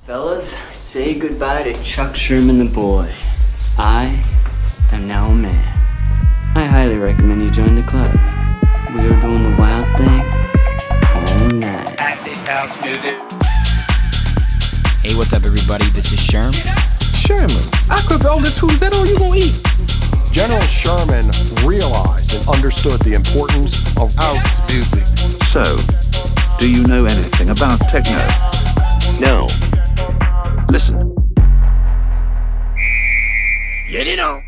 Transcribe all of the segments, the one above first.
Fellas, say goodbye to Chuck Sherman the boy. I am now a man. I highly recommend you join the club. We are doing the wild thing all night. Acid house music. Hey, what's up, everybody? This is Sherm. Sherman, I cook all this food. Is that all you gonna eat? General Sherman realized and understood the importance of house music. So, do you know anything about techno? No. Listen. Get it on.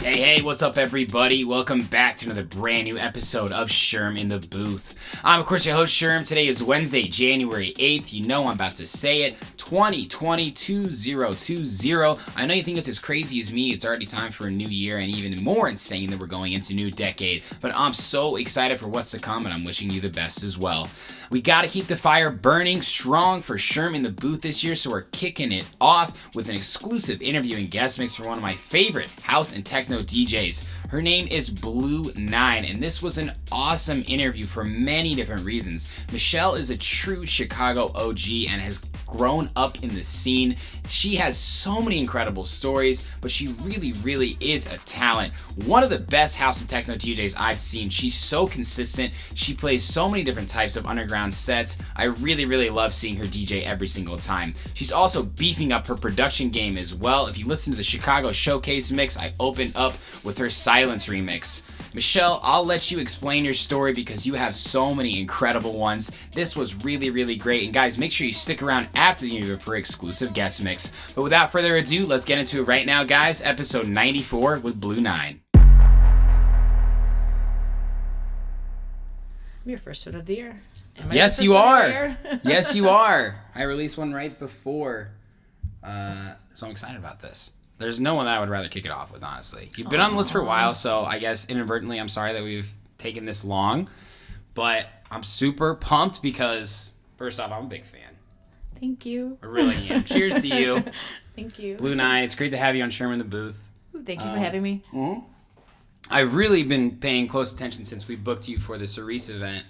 Hey, what's up, everybody? Welcome back to another brand new episode of Sherm In The Booth. I'm, of course, your host, Sherm. Today is Wednesday, January 8th. You know I'm about to say it. 2020. I know you think it's as crazy as me. It's already time for a new year, and even more insane that we're going into a new decade. But I'm so excited for what's to come, and I'm wishing you the best as well. We got to keep the fire burning strong for Sherm In The Booth this year, so we're kicking it off with an exclusive interview and guest mix for one of my favorite house and techno DJs. Her name is Blue 9, and this was an awesome interview for many different reasons. Michelle is a true Chicago OG and has grown up in the scene. She has so many incredible stories, but she really is a talent. One of the best house and techno DJs I've seen. She's so consistent. She plays so many different types of underground sets. I really love seeing her DJ every single time. She's also beefing up her production game as well. If you listen to the Chicago Showcase mix, I opened up with her Silence remix. Michelle, I'll let you explain your story because you have so many incredible ones. This was really great. And guys, make sure you stick around after the interview for exclusive guest mix. But without further ado, let's get into it right now, guys. Episode 94 with Blue 9. I'm your first one of the year. Yes, you are. Yes, you are. I released one right before, so I'm excited about this. There's no one that I would rather kick it off with, honestly. You've been on the list for a while, so I guess inadvertently I'm sorry that we've taken this long. But I'm super pumped because, first off, I'm a big fan. Thank you. I really am. Cheers to you. Thank you. Blue 9, it's great to have you on Sherm In The Booth. Thank you for having me. I've really been paying close attention since we booked you for the Cerise event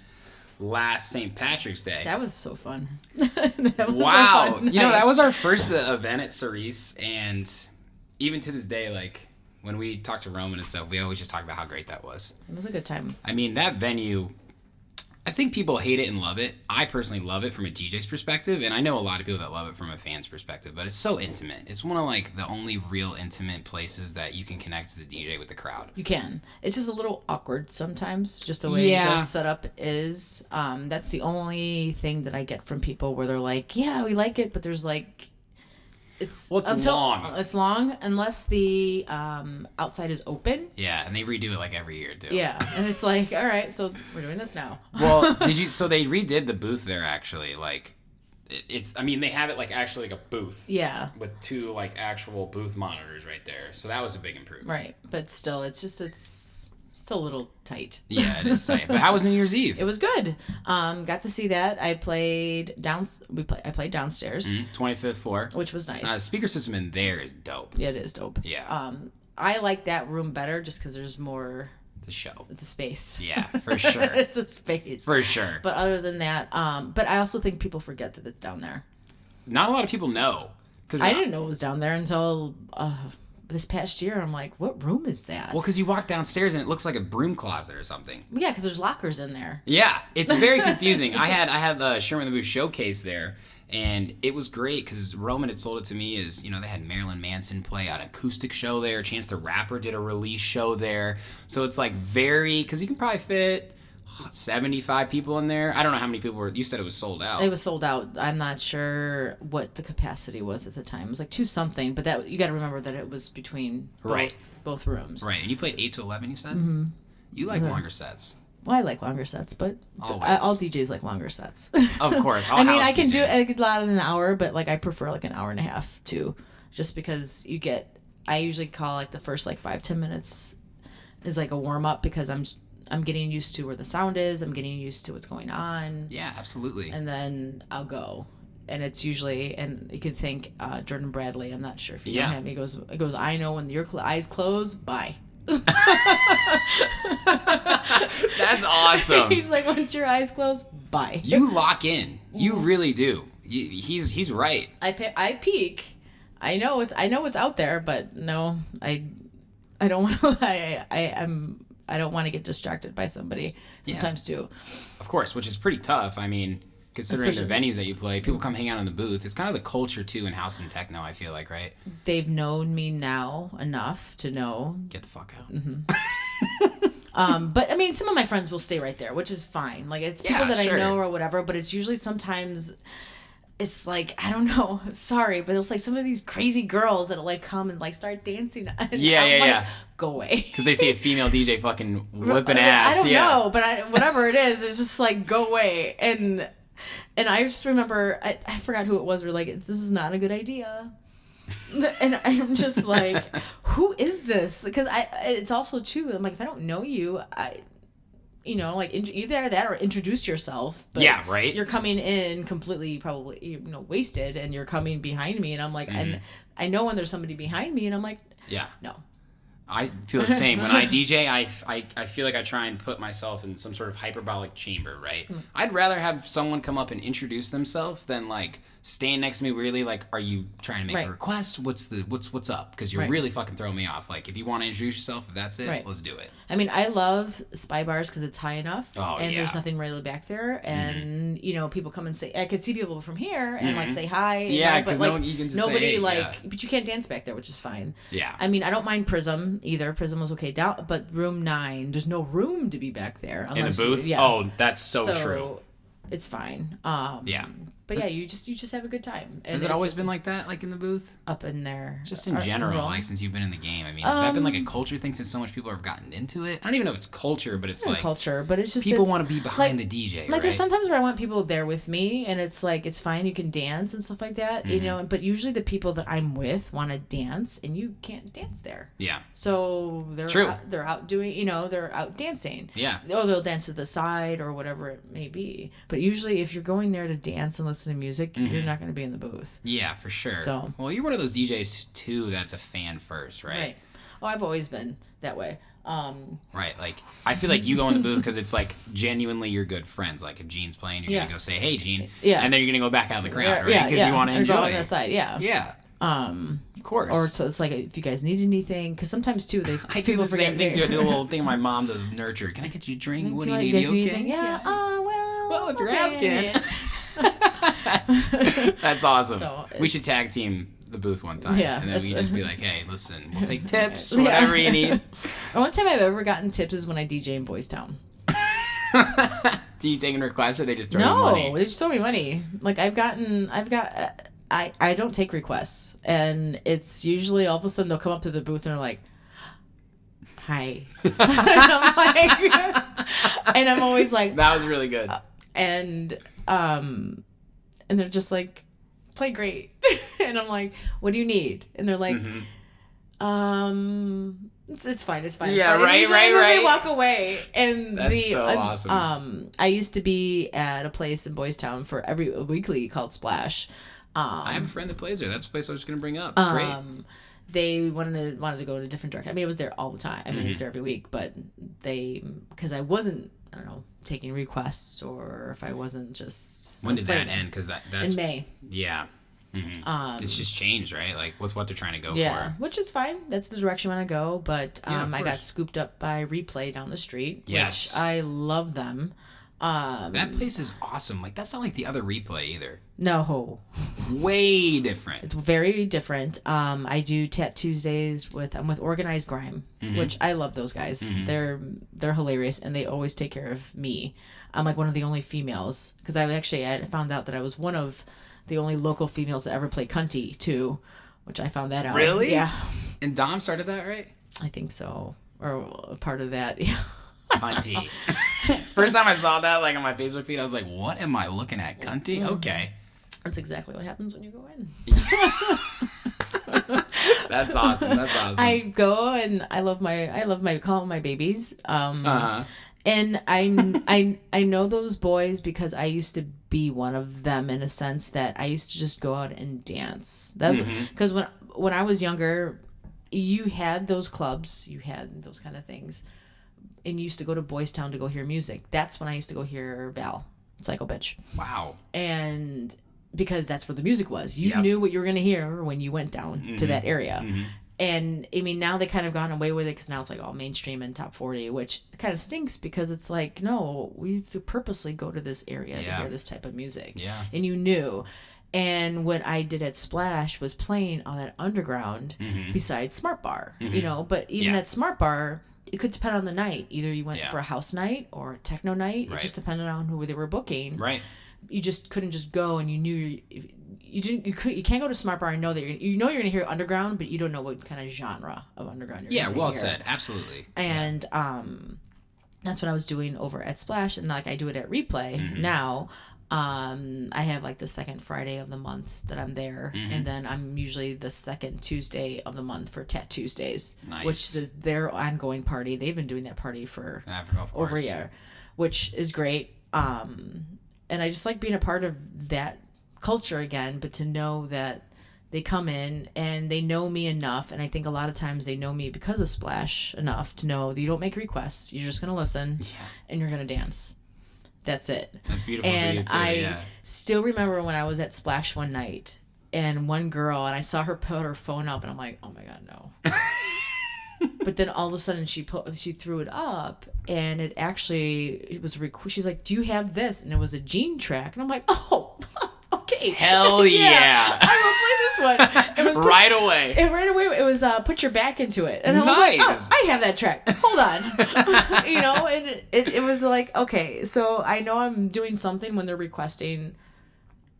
last St. Patrick's Day. That was so fun. That was wow. So fun. You know, that was our first event at Cerise, and even to this day, like, when we talk to Roman and stuff, we always just talk about how great that was. It was a good time. I mean, that venue, I think people hate it and love it. I personally love it from a DJ's perspective, and I know a lot of people that love it from a fan's perspective, but it's so intimate. It's one of, like, the only real intimate places that you can connect as a DJ with the crowd. You can. It's just a little awkward sometimes, just the way the setup is. That's the only thing that I get from people where they're like, yeah, we like it, but there's, like, it's long. It's long unless the outside is open. Yeah, and they redo it like every year too. Yeah, and it's like, all right, so we're doing this now. Well, so they redid the booth there actually. Like, it's. I mean, they have it like actually like a booth. Yeah. With two like actual booth monitors right there. So that was a big improvement. Right, but still, it's a little tight. Yeah, it is tight. But how was New Year's Eve? It was good. Got to see that. I played I played downstairs, 25th floor, which was nice. The speaker system in there is dope. Yeah, it is dope. Yeah. I like that room better just because there's more. The show. The space. Yeah, for sure. It's a space. For sure. But other than that, but I also think people forget that it's down there. Not a lot of people know. I didn't know it was down there until this past year. I'm like, what room is that? Well, because you walk downstairs and it looks like a broom closet or something. Yeah, because there's lockers in there. Yeah, it's very confusing. I had the Sherm In The Booth showcase there, and it was great because Roman had sold it to me as, you know, they had Marilyn Manson play an acoustic show there. Chance the Rapper did a release show there. So it's like because you can probably fit 75 people in there. I don't know how many people were. You said it was sold out. It was sold out. I'm not sure what the capacity was at the time. It was like 2 something, but that you got to remember that it was between both rooms. Right, and you played 8 to 11. You said. Mm-hmm. You like longer sets. Well, I like longer sets, but all DJs like longer sets. Of course. I mean, I can do a lot in an hour, but like I prefer like an hour and a half too, just because I usually call like the first like 5-10 minutes is like a warm up because I'm getting used to where the sound is. I'm getting used to what's going on. Yeah, absolutely. And then I'll go. And it's usually, and you could think Jordan Bradley, I'm not sure if you know him. He goes, I know when your eyes close, bye. That's awesome. He's like, once your eyes close, bye. You lock in. You really do. He's right. I peek. I know it's out there, but no, I don't want to. I don't want to get distracted by somebody sometimes too. Of course, which is pretty tough. I mean, considering the venues that you play, people come hang out in the booth. It's kind of the culture too in house and techno. I feel like, right? They've known me now enough to know. Get the fuck out. But I mean, some of my friends will stay right there, which is fine. Like it's people that I know or whatever. But it's usually sometimes. It's like, I don't know, sorry, but it's like some of these crazy girls that'll like come and like start dancing. Yeah. Go away. Because they see a female DJ fucking whipping ass. I don't know, but whatever it is, it's just like, go away. And I just remember, I forgot who it was. We're like, this is not a good idea. And I'm just like, who is this? Because it's also too, I'm like, if I don't know you, like either that or introduce yourself. But yeah, right. You're coming in completely probably wasted, and you're coming behind me, and I'm like, and I know when there's somebody behind me, and I'm like, no. I feel the same. When I DJ, I feel like I try and put myself in some sort of hyperbolic chamber, right? I'd rather have someone come up and introduce themselves than like stand next to me weirdly like, are you trying to make a request? What's up? Because you're really fucking throwing me off. Like, if you want to introduce yourself, if that's it, let's do it. I mean, I love spy bars because it's high enough, and there's nothing really back there, and people come and say, I could see people from here and like say hi. Yeah, but like, like you can just nobody say, hey, but you can't dance back there, which is fine. Yeah. I mean, I don't mind Prism either. Prism was okay down, but room 9, there's no room to be back there unless in the booth. Oh, that's so true. It's fine. But yeah, you just have a good time. And has it always been like that, like in the booth? Up in there. Just in general, like since you've been in the game. I mean, has that been like a culture thing since so much people have gotten into it? I don't even know if it's culture, but it's like culture, but it's just people want to be behind the DJ. Like right? there's sometimes where I want people there with me, and it's like it's fine, you can dance and stuff like that, But usually the people that I'm with want to dance, and you can't dance there. Yeah. So they're out doing, they're out dancing. Yeah. Or they'll dance to the side or whatever it may be. But usually, if you're going there to dance and listen to music, you're not going to be in the booth. Yeah, for sure. So, well, you're one of those DJs too that's a fan first, right? Right. Oh, I've always been that way. Right. Like, I feel like you go in the booth because it's like genuinely your good friends. Like, if Gene's playing, you're gonna go say, "Hey, Gene," and then you're gonna go back out of the crowd, right? Because you want to enjoy. Go on the side, Yeah. Of course. Or so it's like if you guys need anything, because sometimes too I do the same thing too. I do a little thing my mom does. Nurture. Can I get you a drink? What do you need? You okay? Yeah. Well, if you're asking. That's awesome. So we should tag team the booth one time. Yeah. And then we just be like, hey, listen, we'll take tips, whatever you need. The only time I've ever gotten tips is when I DJ in Boys Town. Do you take in requests or they just throw you money? No, they just throw me money. Like I don't take requests. And it's usually all of a sudden they'll come up to the booth and they're like, hi. And I'm always like. That was really good. And they're just like, play great. And I'm like, what do you need? And they're like, it's fine. It's fine. Yeah, right. And then they walk away. And that's so awesome. I used to be at a place in Boys Town for every weekly called Splash. I have a friend that plays there. That's the place I was going to bring up. It's great. They wanted to go in a different direction. I mean, it was there all the time. I mean, it was there every week. But because I wasn't, I don't know, taking requests or if I wasn't just. When did that end? Because that's in May. Yeah. It's just changed, right? Like with what they're trying to go for. Yeah, which is fine. That's the direction I want to go. But I got scooped up by Replay down the street, which I love them. That place is awesome. Like that's not like the other Replay either. No. Way different. It's very different. I do Tat Tuesdays with Organized Grime, which I love those guys. They're hilarious and they always take care of me. I'm like one of the only females because I found out that I was one of the only local females to ever play cunty too, which I found that out. Really? Yeah. And Dom started that, right? I think so, or a part of that. Yeah. Cunty. First time I saw that, like on my Facebook feed, I was like, "What am I looking at, cunty?" Okay. That's exactly what happens when you go in. That's awesome. I go and I call them my babies. And I know those boys because I used to be one of them in a sense that I used to just go out and dance. Because when I was younger, you had those clubs, you had those kind of things, and you used to go to Boys Town to go hear music. That's when I used to go hear Val, Psycho Bitch. Wow. And because that's where the music was. You knew what you were going to hear when you went down to that area. And I mean, now they kind of gone away with it because now it's like all mainstream and top 40, which kind of stinks because it's like, no, we used to purposely go to this area to hear this type of music. Yeah. And you knew. And what I did at Splash was playing on that underground besides Smart Bar, you know, but even at Smart Bar, it could depend on the night. Either you went for a house night or a techno night. It just depended on who they were booking. Right. You just couldn't just go, and you knew you can't go to Smart Bar and know that you're going to hear underground, but you don't know what kind of genre of underground you're going to hear. Said. Absolutely. And that's what I was doing over at Splash, and like I do it at Replay now. I have like the second Friday of the month that I'm there, and then I'm usually the second Tuesday of the month for Tat Tuesdays, which is their ongoing party. They've been doing that party for over a year, which is great. And I just like being a part of that culture again, but to know that they come in and they know me enough, and I think a lot of times they know me because of Splash enough to know that you don't make requests, you're just going to listen and you're going to dance. That's it. That's beautiful. And for you too, I still remember when I was at Splash one night, and one girl, and I saw her put her phone up, and I'm like, oh my God, no. But then all of a sudden she threw it up, and it was she's like, do you have this? And it was a Gene track, and I'm like, oh, okay. Hell yeah. I will play this one. It was right away. It was Put Your Back Into It, and I was like, oh, I have that track. Hold on. You know, and it was like, okay, so I know I'm doing something when they're requesting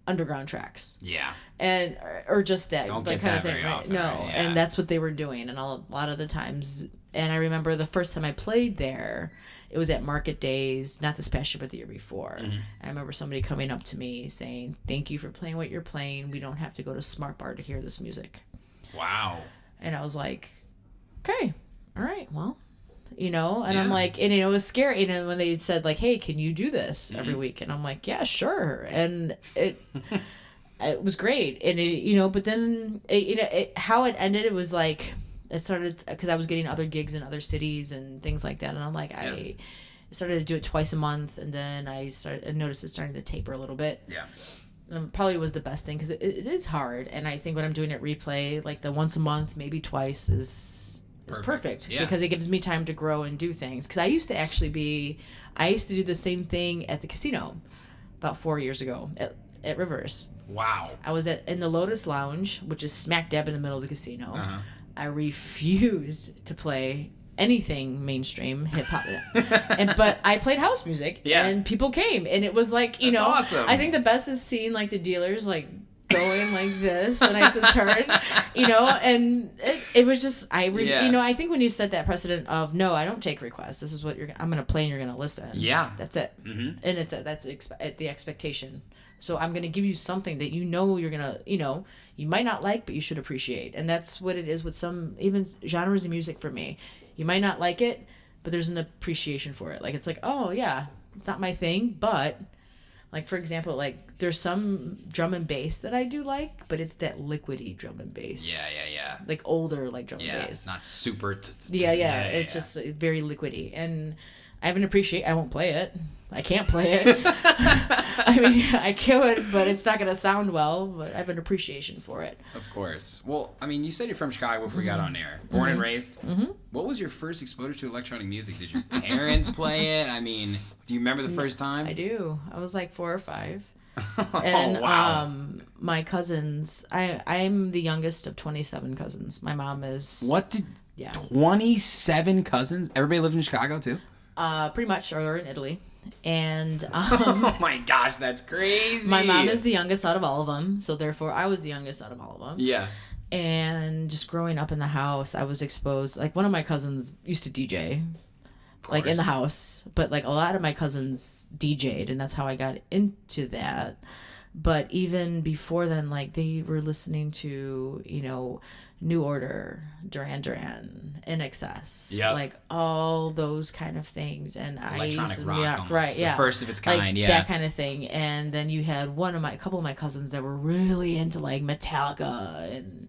underground tracks. Yeah. And or just that Don't like get kind that of thing, very right? often, No, right? Yeah. and that's what they were doing, and a lot of the times. And I remember the first time I played there, it was at Market Days, not this past year, but the year before. I remember somebody coming up to me saying, "Thank you for playing what you're playing. We don't have to go to Smart Bar to hear this music." Wow. And I was like, "Okay, all right, well." You know, and I'm like, and it was scary. And when they said like, "Hey, can you do this every week?" And I'm like, "Yeah, sure." And it was great. And it, you know, but then how it ended, it was like it started because I was getting other gigs in other cities and things like that. And I'm like, I started to do it twice a month, and then I noticed it starting to taper a little bit. Yeah. Probably was the best thing because it is hard. And I think when I'm doing it Replay, like the once a month, maybe twice is perfect because it gives me time to grow and do things. Because I used to do the same thing at the casino about 4 years ago at Rivers. Wow. I was in the Lotus Lounge, which is smack dab in the middle of the casino. I refused to play anything mainstream hip hop, but I played house music, and people came, and it was like, you know, awesome. I think the best is seeing like the dealers like going like this, and I just turn, you know, and it was just you know, I think when you set that precedent of no, I don't take requests. This is what I'm gonna play, and you're gonna listen. Yeah, that's it, and that's the expectation. So I'm going to give you something that you know you're going to, you know, you might not like, but you should appreciate. And that's what it is with some, even genres of music for me. You might not like it, but there's an appreciation for it. Like, it's like, oh, yeah, it's not my thing, but, like, for example, like, there's some drum and bass that I do like, but it's that liquidy drum and bass. Yeah. Like, older, like, drum and bass. It's not super... It's just very liquidy. And I have an I won't play it. I can't play it. I mean, I could, but it's not going to sound well, but I have an appreciation for it. Of course. Well, I mean, you said you're from Chicago before we got on air. Born and raised. What was your first exposure to electronic music? Did your parents play it? I mean, do you remember the first time? I do. I was like 4 or 5. And wow. My cousins, I'm the youngest of 27 cousins. My mom is... 27 cousins? Everybody lived in Chicago, too? Pretty much, or in Italy. And oh my gosh, that's crazy. My mom is the youngest out of all of them, so therefore I was the youngest out of all of them. Yeah. And just growing up in the house, I was exposed. Like, one of my cousins used to DJ, like, in the house, but like a lot of my cousins DJ'd, and that's how I got into that. But even before then, like, they were listening to, you know, New Order, Duran Duran, NXS, like all those kind of things, and electronic rock, almost. Right, the first of its kind, like, that kind of thing. And then you had a couple of my cousins that were really into like Metallica and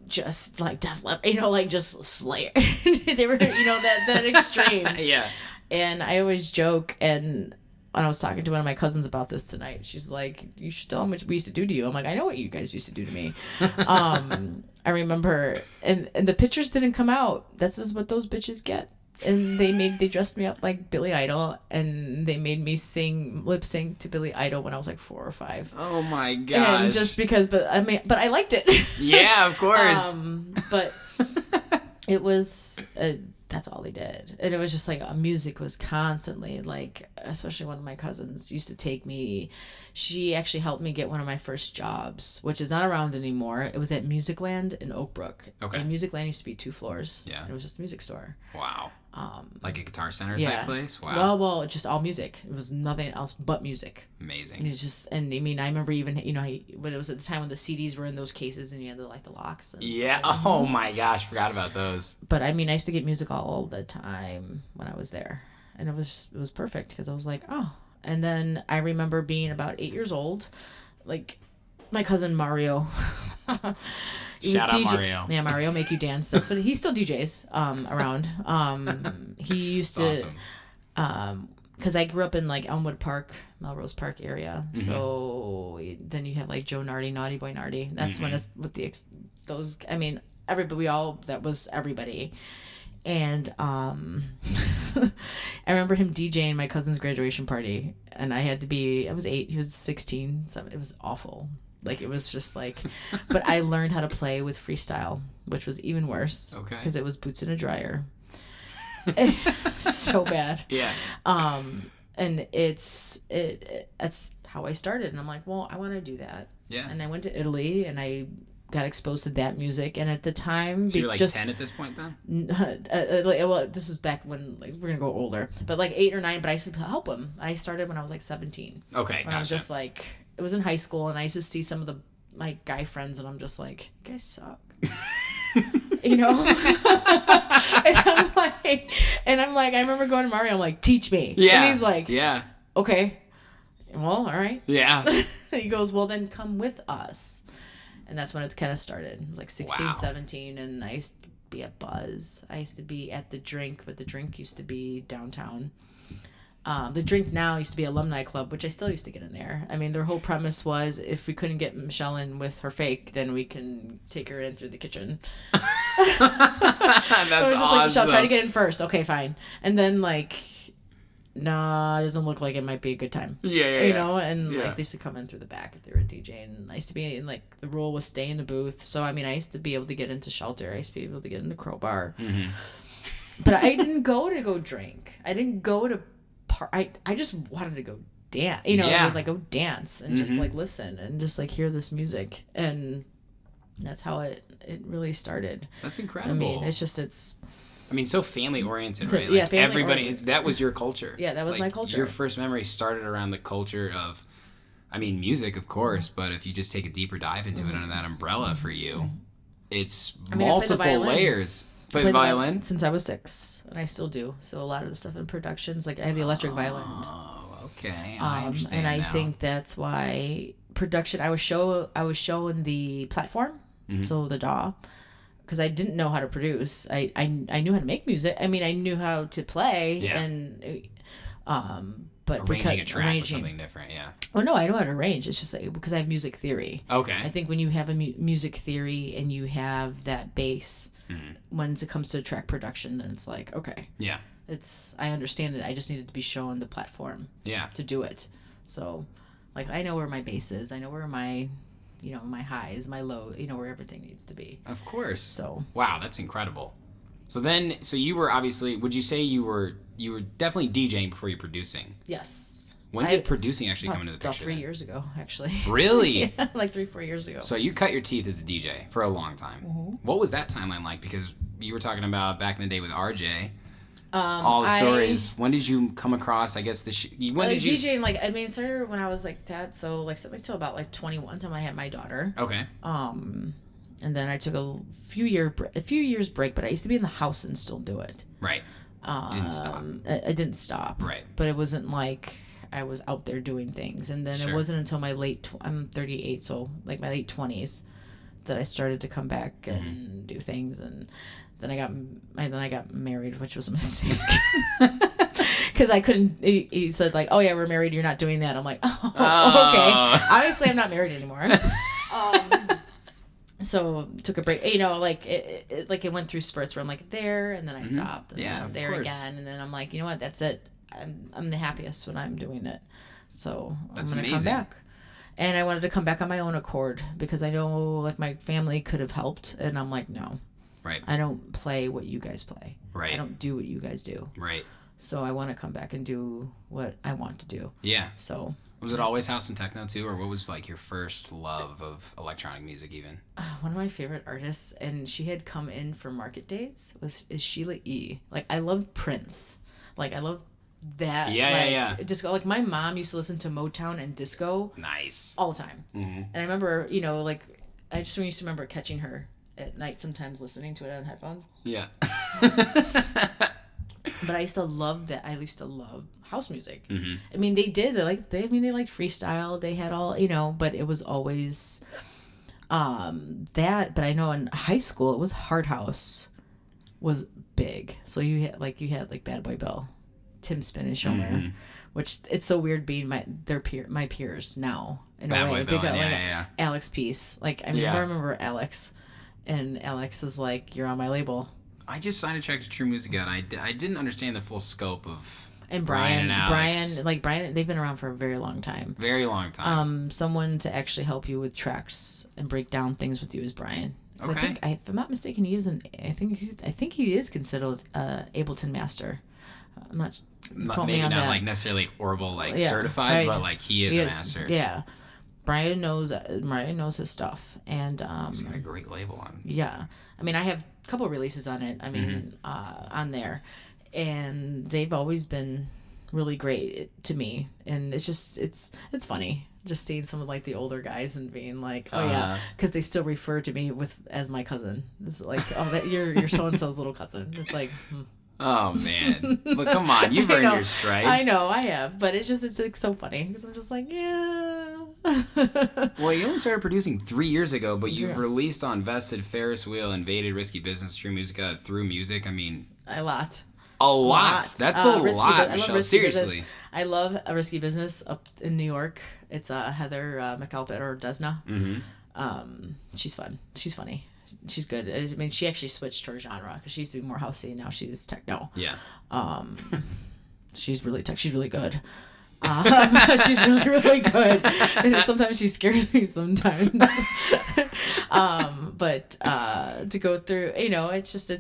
just like Def Leppard, you know, like just Slayer. They were, you know, that extreme. Yeah. And I always joke, and when I was talking to one of my cousins about this tonight, she's like, you should tell them what we used to do to you. I'm like, I know what you guys used to do to me. I remember, and the pictures didn't come out. That's just what those bitches get. And they dressed me up like Billy Idol, and they made me lip sync to Billy Idol when I was like 4 or 5. Oh my gosh. And just because, but I liked it. Yeah, of course. But it was, that's all they did. And it was just like, music was constantly like, especially one of my cousins used to take me. She actually helped me get one of my first jobs, which is not around anymore. It was at Musicland in Oak Brook. Okay. And Musicland used to be 2 floors. Yeah. And it was just a music store. Wow. Like a Guitar Center Yeah. type place? Wow. Well, just all music. It was nothing else but music. Amazing. And it's just, and I mean, I remember even, when it was at the time when the CDs were in those cases and you had the locks. And Yeah. stuff. Oh my gosh. Forgot about those. But I mean, I used to get music all the time when I was there, and it was perfect because I was like, oh. And then I remember being about 8 years old, like my cousin Mario. Shout out Mario. Yeah, Mario make you dance. That's what he still DJs around. He used to, Awesome. because I grew up in like Elmwood Park, Melrose Park area. Mm-hmm. So then you have like Joe Nardi, Naughty Boy Nardi. That's when it's with those. I mean, everybody. That was everybody. And I remember him DJing my cousin's graduation party, and I was 8, he was 16, so it was awful. Like, it was just like, but I learned how to play with freestyle, which was even worse. Okay. Because it was boots in a dryer. So bad. Yeah. And that's how I started, and I'm like, well, I want to do that. Yeah. And I went to Italy, and I got exposed to that music, and at the time, So you're like 10 at this point then? well, this was back when, like, we're gonna go older, but like 8 or 9. But I used to help him. I started when I was like 17. Okay, when I was just like, it was in high school, and I used to see some of my guy friends, and I'm just like, you guys suck. You know. and I'm like, I remember going to Mario. I'm like, teach me. Yeah. And he's like, yeah. Okay. Well, all right. Yeah. He goes, well, then come with us. And that's when it kind of started. It was like 16, Wow. 17, and I used to be at Buzz. I used to be at The Drink, but The Drink used to be downtown. The Drink now used to be Alumni Club, which I still used to get in there. I mean, their whole premise was if we couldn't get Michelle in with her fake, then we can take her in through the kitchen. That's it was just awesome. like, Michelle, try to get in first. Okay, fine. And then, like, nah, it doesn't look like it might be a good time. Yeah. You know, and Yeah. like they used to come in through the back if they were DJing. And I used to be in, like, the rule was stay in the booth. So I mean, I used to be able to get into Shelter. I used to be able to get into Crowbar. Mm-hmm. But I didn't go drink. I didn't go to I just wanted to go dance. You know, Yeah. like go dance and just like listen and just like hear this music. And that's how it really started. That's incredible. I mean, it's so family oriented, right? Yeah, Like family everybody, oriented. that was your culture. Yeah, that was Like, my culture. Your first memory started around the culture of, music, of course, but if you just take a deeper dive into it under that umbrella for you, it's I played the multiple violin. layers. Play the violin? Since I was 6, and I still do. So a lot of the stuff in productions, like I have the electric violin. Oh, okay. I understand And I now. think that's why production. I was showing the platform, so the DAW, because I didn't know how to produce. I knew how to make music. I mean, I knew how to play, Yeah. and but arranging a because track was something different, yeah. Oh no, I know how to arrange. It's just like, because I have music theory. Okay. I think when you have a music theory and you have that base, when it comes to track production, then it's like, okay, Yeah. I understand it. I just needed to be shown the platform Yeah. to do it. So, like, I know where my bass is. I know where my, my highs, my low, where everything needs to be. Of course. So. Wow, that's incredible. So you were obviously, would you say you were definitely DJing before you're producing? Yes. When did producing actually come into the About picture? 3 years ago, actually. Really? Yeah, like 3-4 years ago. So you cut your teeth as a DJ for a long time. Mm-hmm. What was that timeline like? Because you were talking about back in the day with RJ. All the stories. When did you come across, I guess, when did you... DJing, like, I mean, it started when I was like that. So, like, something till about like 21, until I had my daughter. Okay. And then I took a few years break, but I used to be in the house and still do it. Right. You didn't stop. I didn't stop. Right. But it wasn't like I was out there doing things. And then Sure. it wasn't until my I'm 38, so like my late 20s, that I started to come back and do things. And then I got married, which was a mistake. because I couldn't. He said like, "Oh yeah, we're married. You're not doing that." I'm like, "Oh, okay." Obviously, I'm not married anymore. So took a break. Like it went through spurts where I'm like there, and then I stopped, and then I'm there again, and then I'm like, you know what? That's it. I'm the happiest when I'm doing it. So That's I'm gonna amazing. come back. And I wanted to come back on my own accord because I know like my family could have helped, and I'm like, no, Right. I don't play what you guys play. Right. I don't do what you guys do. Right. So I want to come back and do what I want to do. Yeah. So Was it always house and techno too, or what was like your first love of electronic music even? one of my favorite artists, and she had come in for market dates, is Sheila E. Like I love Prince. Like I love that. Yeah. Disco. Like my mom used to listen to Motown and disco Nice. all the time. Mm-hmm. And I remember, like I just used to remember catching her at night sometimes listening to it on headphones. Yeah. But I used to love that. I used to love house music. Mm-hmm. I mean, they liked freestyle. They had all, but it was always that. But I know in high school it was hard house was big. So you had like Bad Boy Bill, Tim Spin and Shomer, which it's so weird being my peers now in Bad a way. Boy Bill, Big, yeah. Alex Peace. Like I remember Alex, and Alex is like, "You're on my label." I just signed a check to True Music Out. I didn't understand the full scope of And Brian and Alex. Brian, they've been around for a very long time. Very long time. Someone to actually help you with tracks and break down things with you is Brian. So Okay. if I'm not mistaken, I think he is considered Ableton master. I'm not. quote me Maybe on not that. like necessarily Orbital Yeah, certified, right. but like he is a master. Yeah, Brian knows his stuff, and He's got a great label on. yeah. I mean, I have a couple releases on it. I mean, on there, and they've always been really great to me. And it's just it's funny just seeing some of like the older guys and being like, oh yeah, because they still refer to me as my cousin. It's like, oh, that you're so and so's little cousin. It's like. Oh man, but come on, you've earned your stripes. I know, I have, but it's like so funny because I'm just like, yeah. Well, you only started producing 3 years ago, but you've released on Vested, Ferris Wheel, Invaded, Risky Business, True Musica, Through Music. I mean, A lot. That's a lot, Michelle. Seriously. Business. I love a Risky Business up in New York. It's Heather McAlpin or Desna. Mm-hmm. She's fun. She's funny. She's good. I mean, she actually switched her genre because she used to be more housey, and now she's techno. Yeah. She's really she's really good. She's really, really good. And sometimes she scares me sometimes. But to go through, it's just,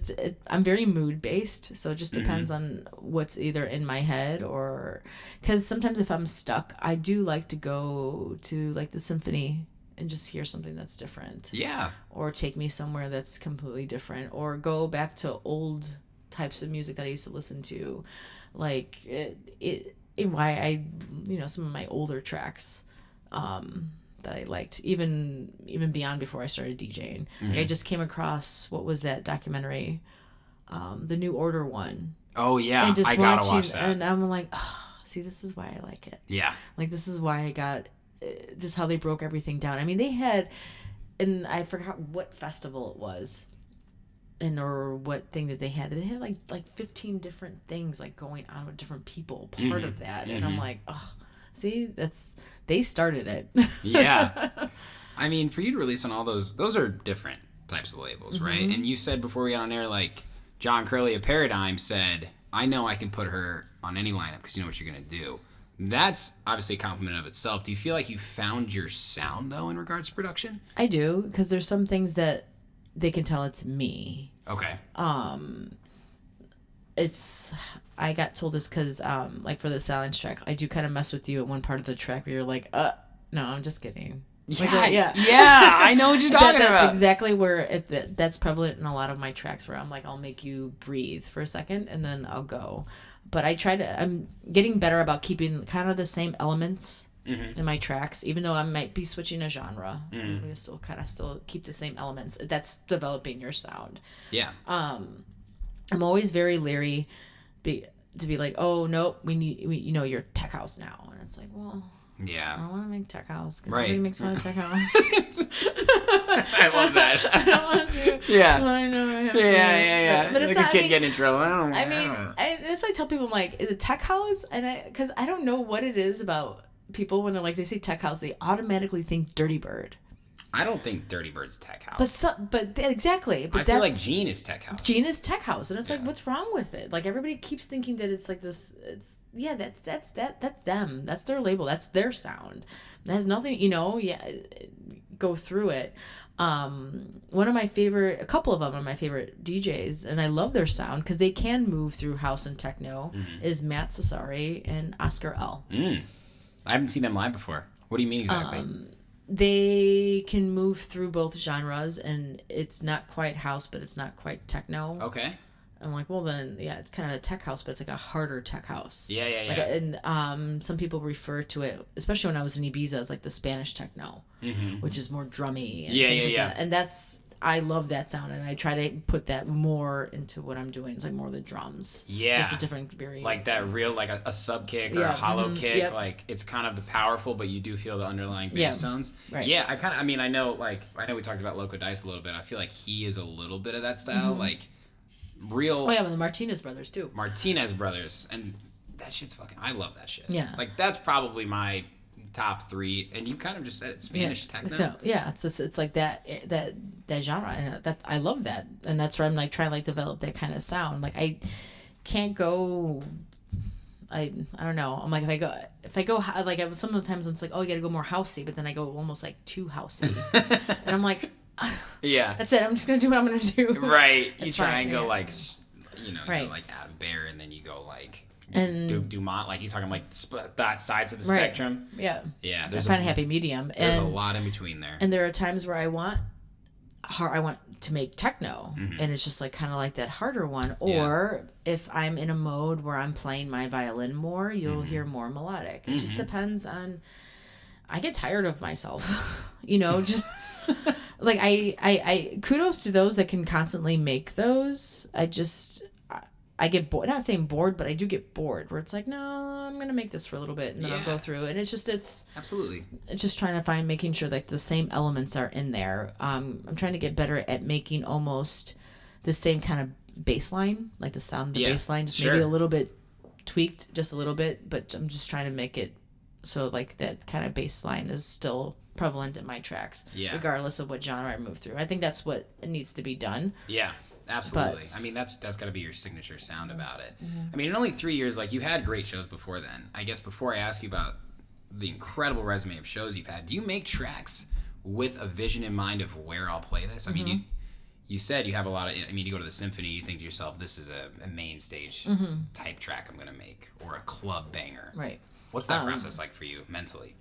I'm very mood based. So it just depends on what's either in my head or, because sometimes if I'm stuck, I do like to go to like the symphony and just hear something that's different. Yeah. Or take me somewhere that's completely different, or go back to old types of music that I used to listen to. Like why I, some of my older tracks that I liked, even beyond before I started DJing. Like I just came across, what was that documentary, the New Order one. Oh yeah, And just I gotta watch that. And I'm like, oh, see, this is why I like it. Yeah. Like this is why I got just how they broke everything down. I mean, they had, and I forgot what festival it was. Or what thing that they had like 15 different things like going on with different people, part of that. And I'm like, oh, see, they started it. Yeah. I mean, for you to release on all those are different types of labels, right? And you said before we got on air, like John Curley of Paradigm said, I know I can put her on any lineup because you know what you're going to do. That's obviously a compliment of itself. Do you feel like you found your sound though in regards to production? I do, because there's some things that they can tell it's me. Okay. I got told this because like for the silence track, I do kind of mess with you at one part of the track where you're like, no, I'm just kidding. Like, yeah, I know what you're talking that's about. Exactly where that's prevalent in a lot of my tracks, where I'm like, I'll make you breathe for a second and then I'll go. But I'm getting better about keeping kind of the same elements in my tracks, even though I might be switching a genre. I'm gonna still keep the same elements. That's developing your sound. Yeah. I'm always very leery to be like, oh nope, we you're tech house now, and it's like, well, yeah, I don't want to make tech house because right. nobody makes fun of tech house. I love that. I don't want to. Yeah. But I know I have to. Yeah. But it's like not, a kid getting in trouble. I mean, that's why I tell people, I'm like, is it tech house? And because I don't know what it is about people when they say tech house, they automatically think Dirty Bird. I don't think Dirty Bird's tech house. Exactly. But I feel like Gene is tech house. Gene is tech house, and it's like, what's wrong with it? Like everybody keeps thinking that it's like this. It's that's them. That's their label. That's their sound. That has nothing. Go through it. A couple of them are my favorite DJs, and I love their sound because they can move through house and techno. Is Matt Cesari and Oscar L. I haven't seen them live before. What do you mean exactly? They can move through both genres, and it's not quite house, but it's not quite techno. Okay. I'm like, well then, it's kind of a tech house, but it's like a harder tech house. Yeah. And some people refer to it, especially when I was in Ibiza, as like the Spanish techno, which is more drummy. And things like that. And I love that sound, and I try to put that more into what I'm doing. It's like more of the drums. Yeah. Just a different variation. Like that real, like a sub kick or a hollow kick. Yep. Like it's kind of the powerful, but you do feel the underlying bass tones. Right. Yeah. I know we talked about Loco Dice a little bit. I feel like he is a little bit of that style. Like real. Oh yeah, with the Martinez brothers too. And that shit's fucking. I love that shit. Yeah. Like that's probably my top 3, and you kind of just said it, Spanish techno. No, yeah, it's like that genre, and that I love that, and that's where I'm like trying to like develop that kind of sound. Like I can't go. I don't know. I'm like if I go like sometimes I'm like, oh, you got to go more housey, but then I go almost like too housey, and I'm like, yeah, that's it. I'm just gonna do what I'm gonna do. Right. You try and go like, you right. go like Adam Bear, and then you go like. And Dumont, like you're talking like that sides of the spectrum. Yeah. Yeah. I find a happy medium. There's a lot in between there. And there are times where I want to make techno, and it's just like kind of like that harder one. Or if I'm in a mode where I'm playing my violin more, you'll hear more melodic. It just depends on. I get tired of myself, just. Like I kudos to those that can constantly make those. I get bored, not saying bored, but I do get bored where it's like, no, I'm going to make this for a little bit and then I'll go through. And it's absolutely. It's just trying to making sure like the same elements are in there. I'm trying to get better at making almost the same kind of bass line, like the sound of the bass line, just maybe a little bit tweaked, just a little bit, but I'm just trying to make it so like that kind of bass line is still prevalent in my tracks, regardless of what genre I move through. I think that's what needs to be done. Yeah. Absolutely. That's got to be your signature sound about it. In only 3 years, like you had great shows before then. I guess before I ask you about the incredible resume of shows you've had, do you make tracks with a vision in mind of where I'll play this? I mean, you said you have a lot of. You go to the symphony, you think to yourself, this is a main stage type track I'm going to make, or a club banger. Right. What's that process like for you mentally?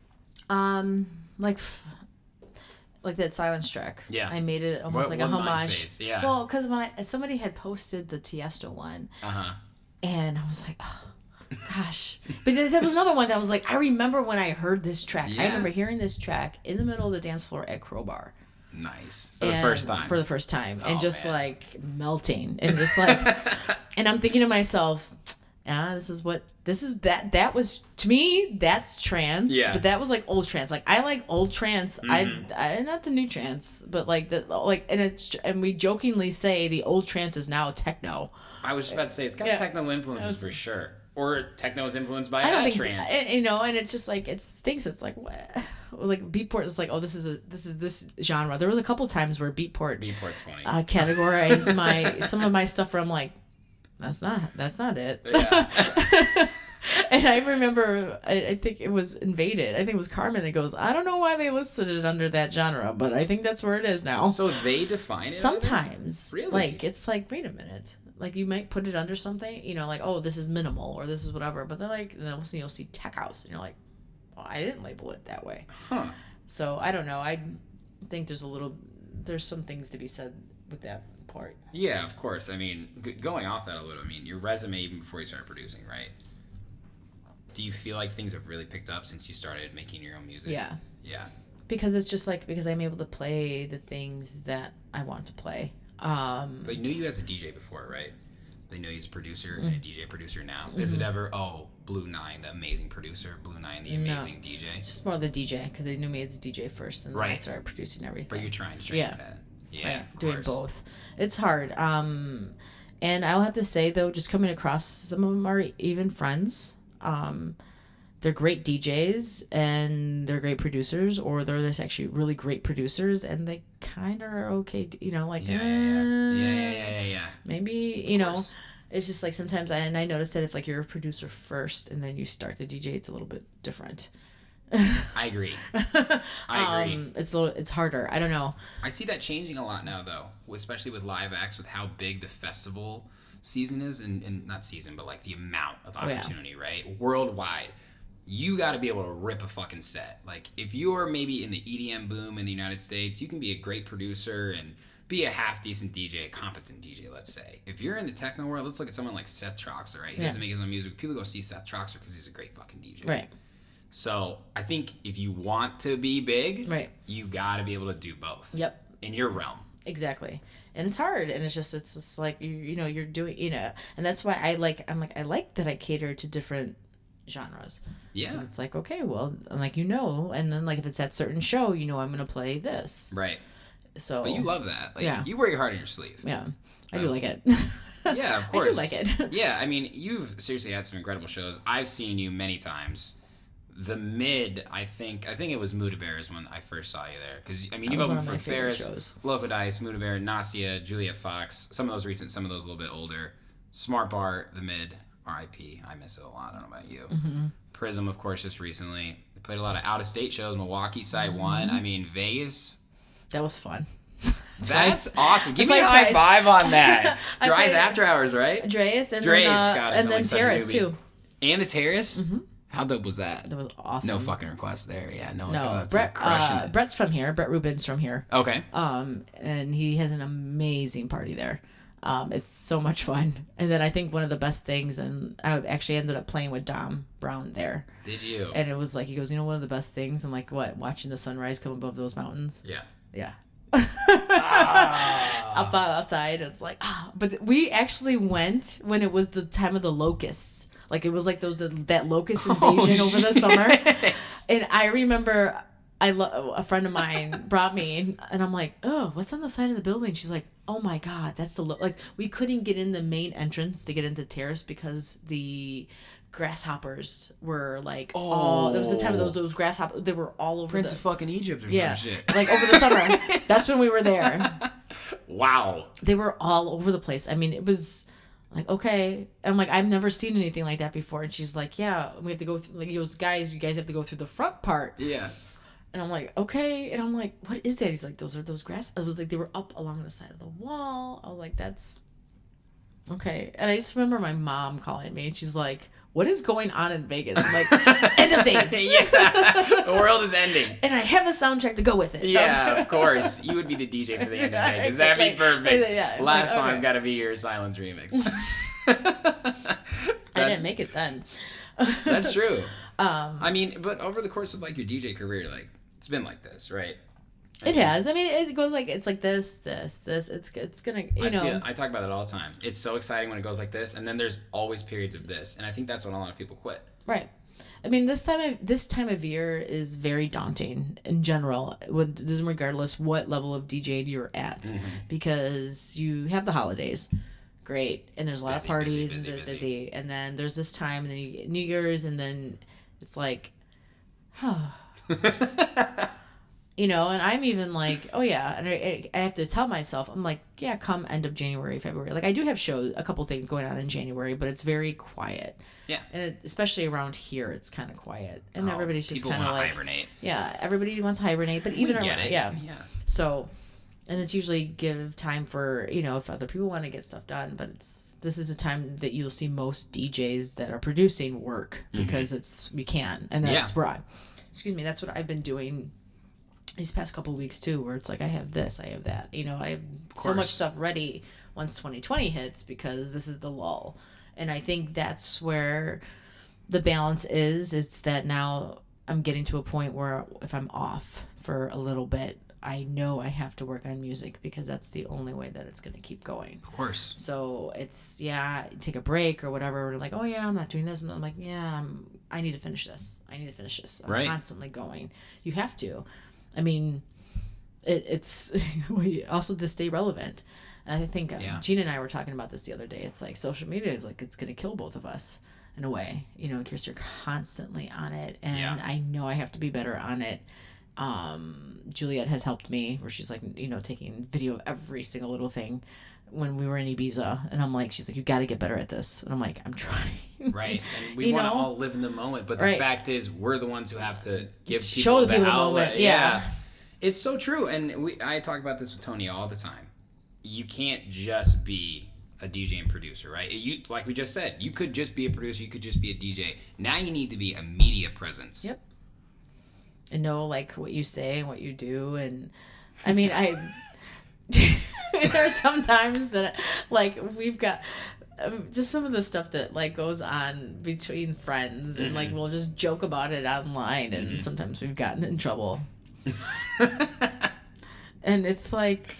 Like that silence track. Yeah. I made it almost like a homage. Yeah. Well, because when somebody had posted the Tiesto one, and I was like, oh, gosh. But there was another one that was like, I remember when I heard this track. Yeah. I remember hearing this track in the middle of the dance floor at Crowbar. Nice. For the first time. And just like melting. And just like, and I'm thinking to myself, that was, to me, that's trance. Yeah. But that was like old trance. Like I like old trance. I not the new trance, but like and we jokingly say the old trance is now techno. I was just about to say it's got techno influences for sure. Or techno is influenced by that trance. And it's just like it stinks. It's like what? Like Beatport is like, oh, this is this genre. There was a couple times where Beatport's funny. Categorized some of my stuff where I'm like, that's not it. Yeah. And I remember, I think it was Invaded. I think it was Carmen that goes, I don't know why they listed it under that genre, but I think that's where it is now. So they define it? Sometimes. Really? Like, it's like, wait a minute. Like, you might put it under something, like, oh, this is minimal, or this is whatever. But they're like, then you'll see tech house, and you're like, well, I didn't label it that way. Huh. So, I don't know. I think there's some things to be said with that part. Yeah, of course. Going off that a little, your resume even before you started producing, right? Do you feel like things have really picked up since you started making your own music? Yeah. Yeah. Because it's just like, because I'm able to play the things that I want to play. But they knew you as a DJ before, right? They know you as a producer and a DJ producer now. Is it ever, Blue Nine, the amazing producer, Blue Nine, the amazing DJ? It's just more the DJ, because they knew me as a DJ first, and then I started producing everything. But you're trying to change that. Yeah, doing both. It's hard. And I'll have to say though, just coming across, some of them are even friends. They're great DJs and they're great producers, or they're just actually really great producers, and they kind of are okay, like Yeah. maybe it's just like sometimes I noticed that if like you're a producer first and then you start the DJ, it's a little bit different. I agree. I agree. It's harder. I don't know. I see that changing a lot now, though, especially with live acts, with how big the festival season is, and not season, but like the amount of opportunity, right? Worldwide. You got to be able to rip a fucking set. Like, if you're maybe in the EDM boom in the United States, you can be a great producer and be a half-decent DJ, a competent DJ, let's say. If you're in the techno world, let's look at someone like Seth Troxler, right? He doesn't make his own music. People go see Seth Troxler because he's a great fucking DJ. Right. So, I think if you want to be big, right, you got to be able to do both. Yep. In your realm. Exactly. And it's hard, and it's just like you're doing, and that's why I like that I cater to different genres. Yeah. It's like, okay, well, like, and then like if it's that certain show, I'm going to play this. Right. So. But you love that. Like, yeah. You wear your heart on your sleeve. Yeah. I do like it. Yeah, of course. I do like it. Yeah, I mean, you've seriously had some incredible shows. I've seen you many times. The Mid, I think it was Muda Bear is when I first saw you there. Because, I mean, you've opened for Ferris, Loco Dice, Muda Bear, Nastia, Juliet Fox. Some of those recent, some of those a little bit older. Smart Bar, The Mid, R.I.P. I miss it a lot. I don't know about you. Mm-hmm. Prism, of course, just recently. They played a lot of out-of-state shows. Milwaukee Side 1. I mean, Vegas. That was fun. That's awesome. Give me a high five on that. Dry's After Hours, right? Dre's and then Terrace, too. And the Terrace? Mm-hmm. How dope was that? That was awesome. No fucking requests there. Yeah, no. Brett's from here. Brett Rubin's from here. Okay. And he has an amazing party there. It's so much fun. And then I think one of the best things, and I actually ended up playing with Dom Brown there. Did you? And it was like, he goes, one of the best things? I'm like, what? Watching the sunrise come above those mountains? Yeah. Yeah. Outside, it's like, but we actually went when it was the time of the locusts. Like, it was like that locust invasion over the summer. And I remember a friend of mine brought me, and I'm like, oh, what's on the side of the building? She's like, oh my God, that's like, we couldn't get in the main entrance to get into Terrace because the grasshoppers were like, there was a time of those grasshoppers, they were all over Prince of fucking Egypt or some shit. Like over the summer. That's when we were there. Wow. They were all over the place. I mean, it was like, okay. I'm like, I've never seen anything like that before. And she's like, yeah, we have to go through, like, he goes, guys, you guys have to go through the front part. Yeah. And I'm like, okay. And I'm like, what is that? He's like, those are those grass. I was like, they were up along the side of the wall. I was like, that's okay. And I just remember my mom calling me, and she's like, what is going on in Vegas? I'm like, end of days. Yeah, the world is ending. And I have a soundtrack to go with it. Yeah, of course. You would be the DJ for the end of Vegas. That'd be perfect. Yeah, last song's got to be your Silence remix. I didn't make it then. That's true. I mean, but over the course of like your DJ career, like, it's been like this, right? It has. I mean, it goes like, it's like this. It's gonna, I talk about it all the time. It's so exciting when it goes like this, and then there's always periods of this, and I think that's when a lot of people quit. Right. I mean, this time of year is very daunting in general, regardless what level of DJ you're at, because you have the holidays. Great. And there's a lot of parties, busy. And then there's this time, and then you get New Year's, and then it's like, and I'm even like, oh yeah, and I have to tell myself, I'm like, yeah, come end of January, February. Like, I do have a couple things going on in January, but it's very quiet. Yeah. And especially around here, it's kind of quiet, and everybody's just kind of like, hibernate. Yeah, everybody wants to hibernate, but even get it. Yeah. So, and it's usually give time for if other people want to get stuff done, but this is a time that you'll see most DJs that are producing work because we can, and that's where that's what I've been doing these past couple of weeks too, where it's like, I have this, I have that, I have so much stuff ready once 2020 hits, because this is the lull. And I think that's where the balance is. It's that now I'm getting to a point where if I'm off for a little bit, I know I have to work on music, because that's the only way that it's going to keep going. Of course. So it's, take a break or whatever. We're like, oh yeah, I'm not doing this. And I'm like, I need to finish this. I'm constantly going. You have to. I mean, it's we also to stay relevant. And I think Gina and I were talking about this the other day. It's like social media is like it's gonna kill both of us in a way, because you're constantly on it, and I know I have to be better on it. Juliet has helped me where she's like, taking video of every single little thing when we were in Ibiza, and I'm like, she's like, you got to get better at this, and I'm like, I'm trying. Right, and we want to all live in the moment, but the fact is, we're the ones who have to give show people the outlet. Moment. Yeah, it's so true, and I talk about this with Tony all the time. You can't just be a DJ and producer, right? You, like we just said, you could just be a producer, you could just be a DJ. Now you need to be a media presence. Yep. And know like what you say and what you do, and I mean there's sometimes that like we've got just some of the stuff that like goes on between friends, and like we'll just joke about it online, and sometimes we've gotten in trouble. And it's like,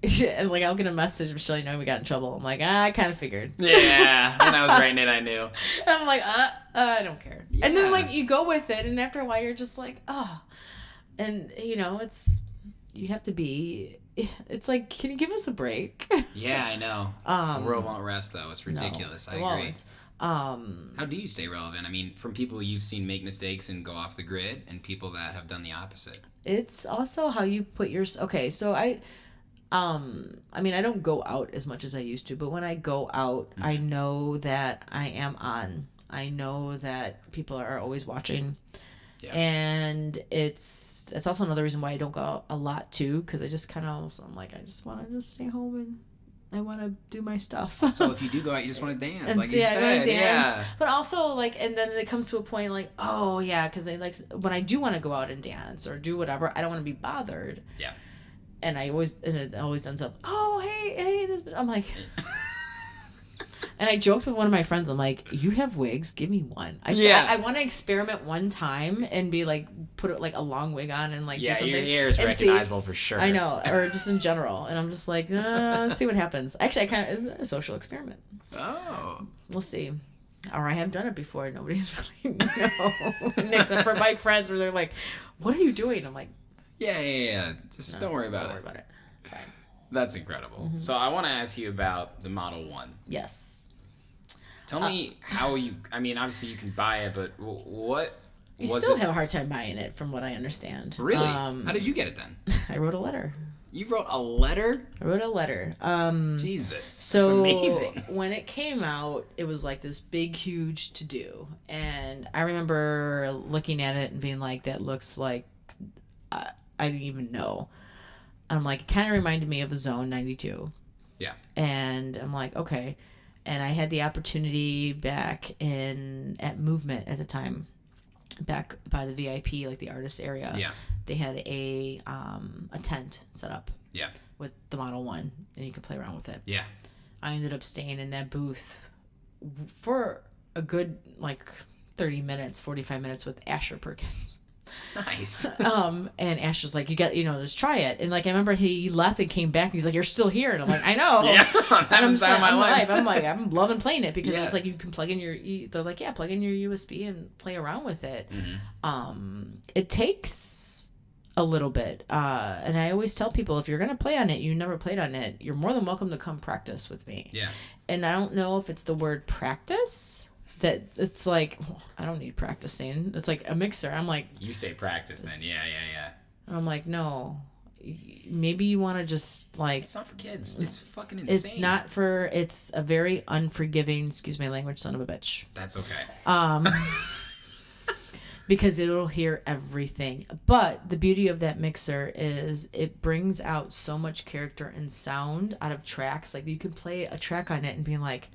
and like I'll get a message, Michelle, we got in trouble. I'm like, I kind of figured. Yeah, when I was writing it, I knew. And I'm like, I don't care. Yeah. And then like you go with it, and after a while you're just like, oh, and it's you have to be. It's like, can you give us a break? Yeah, I know. The world won't rest, though. It's ridiculous. No, I agree. Won't. How do you stay relevant? I mean, from people you've seen make mistakes and go off the grid, and people that have done the opposite. It's also how you put your. Okay, so I mean, I don't go out as much as I used to, but when I go out, I know that I am on. I know that people are always watching. Yeah. And it's also another reason why I don't go out a lot too, because I just kind of, I'm like, I just want to just stay home and I want to do my stuff. So if you do go out, you just want to dance, and like you said. I want to dance. Yeah. But also like, and then it comes to a point like, oh yeah, because I like when I do want to go out and dance or do whatever, I don't want to be bothered. Yeah. And it always ends up, oh hey this. I'm like. And I joked with one of my friends. I'm like, "You have wigs? Give me one." I want to experiment one time and be like, put it like a long wig on and like do something. Your hair is recognizable for sure. I know, or just in general. And I'm just like, let's see what happens. Actually, I kind of it's a social experiment. Oh, we'll see. Or I have done it before. Nobody's really except for my friends where they're like, "What are you doing?" I'm like, "Yeah. Just don't worry about it. Don't worry about it. It's fine." That's incredible. Mm-hmm. So I want to ask you about the Model 1. Yes. Tell me how you, I mean, obviously you can buy it, but what you still have a hard time buying it from what I understand. Really? How did you get it then? I wrote a letter. You wrote a letter? I wrote a letter. Jesus. So that's amazing. When it came out, it was like this big, huge to-do. And I remember looking at it and being like, that looks like, I didn't even know. I'm like, it kind of reminded me of a Zone 92. Yeah. And I'm like, okay. And I had the opportunity back at Movement at the time, back by the VIP, like the artist area. Yeah. They had a tent set up. Yeah. With the Model 1, and you could play around with it. Yeah. I ended up staying in that booth for a good 30 minutes, 45 minutes with Asher Perkins. Nice. And Ash was like, you got, just try it. And I remember he left and came back and he's like, you're still here. And I'm like, I know. Yeah, I'm live. I'm like, I'm loving playing it because it's like, you can plug in they're like, yeah, plug in your USB and play around with it. Mm-hmm. It takes a little bit. And I always tell people, if you're going to play on it, you never played on it, you're more than welcome to come practice with me. Yeah. And I don't know if it's the word practice. That it's like, I don't need practicing. It's like a mixer. I'm like, you say practice then. Yeah. And I'm like, no, maybe you want to just it's not for kids. It's fucking insane. It's a very unforgiving, excuse my language, son of a bitch. That's okay. Because it'll hear everything. But the beauty of that mixer is it brings out so much character and sound out of tracks. Like you can play a track on it and be like,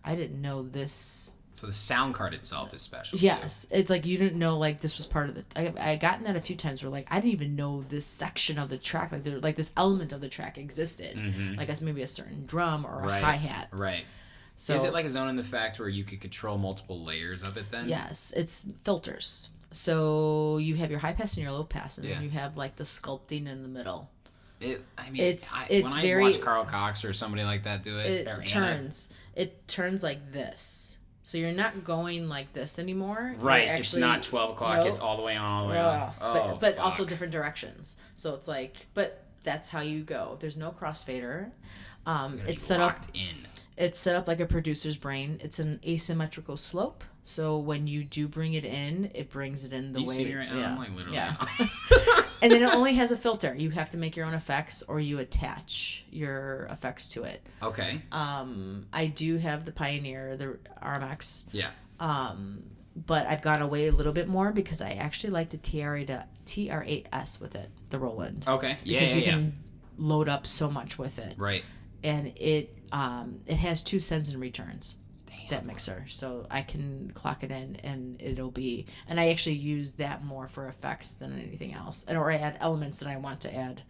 I didn't know this. So the sound card itself is special. Yes. It's like you didn't know this was part of the... I gotten that a few times where I didn't even know this section of the track, this element of the track existed. Mm-hmm. Maybe a certain drum or a hi-hat. Right. So is it like a Zone in the Fact where you could control multiple layers of it then? Yes. It's filters. So you have your high pass and your low pass, and then you have the sculpting in the middle. When I watch Carl Cox or somebody like that do it, it turns like this. So you're not going like this anymore. Right. You're It's not 12 o'clock. Nope. It's all the way on, all the way Ugh. off. Oh, but fuck. also different directions. So it's like, but that's how you go. There's no crossfader. It's set up. Locked in. It's set up like a producer's brain. It's an asymmetrical slope. So when you do bring it in, it brings it in the Do you way. see me right now? I'm like literally. Yeah. And then it only has a filter. You have to make your own effects, or you attach your effects to it. Okay. I do have the Pioneer, the RMX. Yeah. But I've gone away a little bit more because I actually like the TR8S with it, the Roland. Okay. Yeah. Because you yeah. can load up so much with it. Right. And it has 2 sends and returns. That mixer, so I can clock it in and it'll be, and I actually use that more for effects than anything else, or add elements that I want to add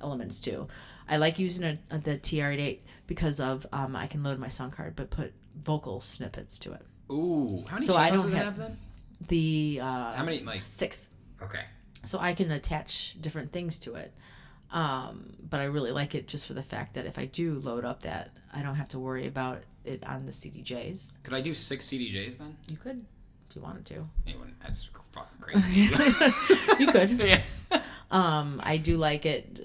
elements to. I like using the TR8 because of I can load my sound card but put vocal snippets to it. Ooh, how many So I channels don't does it have- have then? The How many, like? 6, Okay. so I can attach different things to it. But I really like it just for the fact that if I do load up that, I don't have to worry about it on the CDJs. Could I do 6 CDJs then? You could, if you wanted to. Anyone? That's fucking crazy. You could. Yeah. I do like it.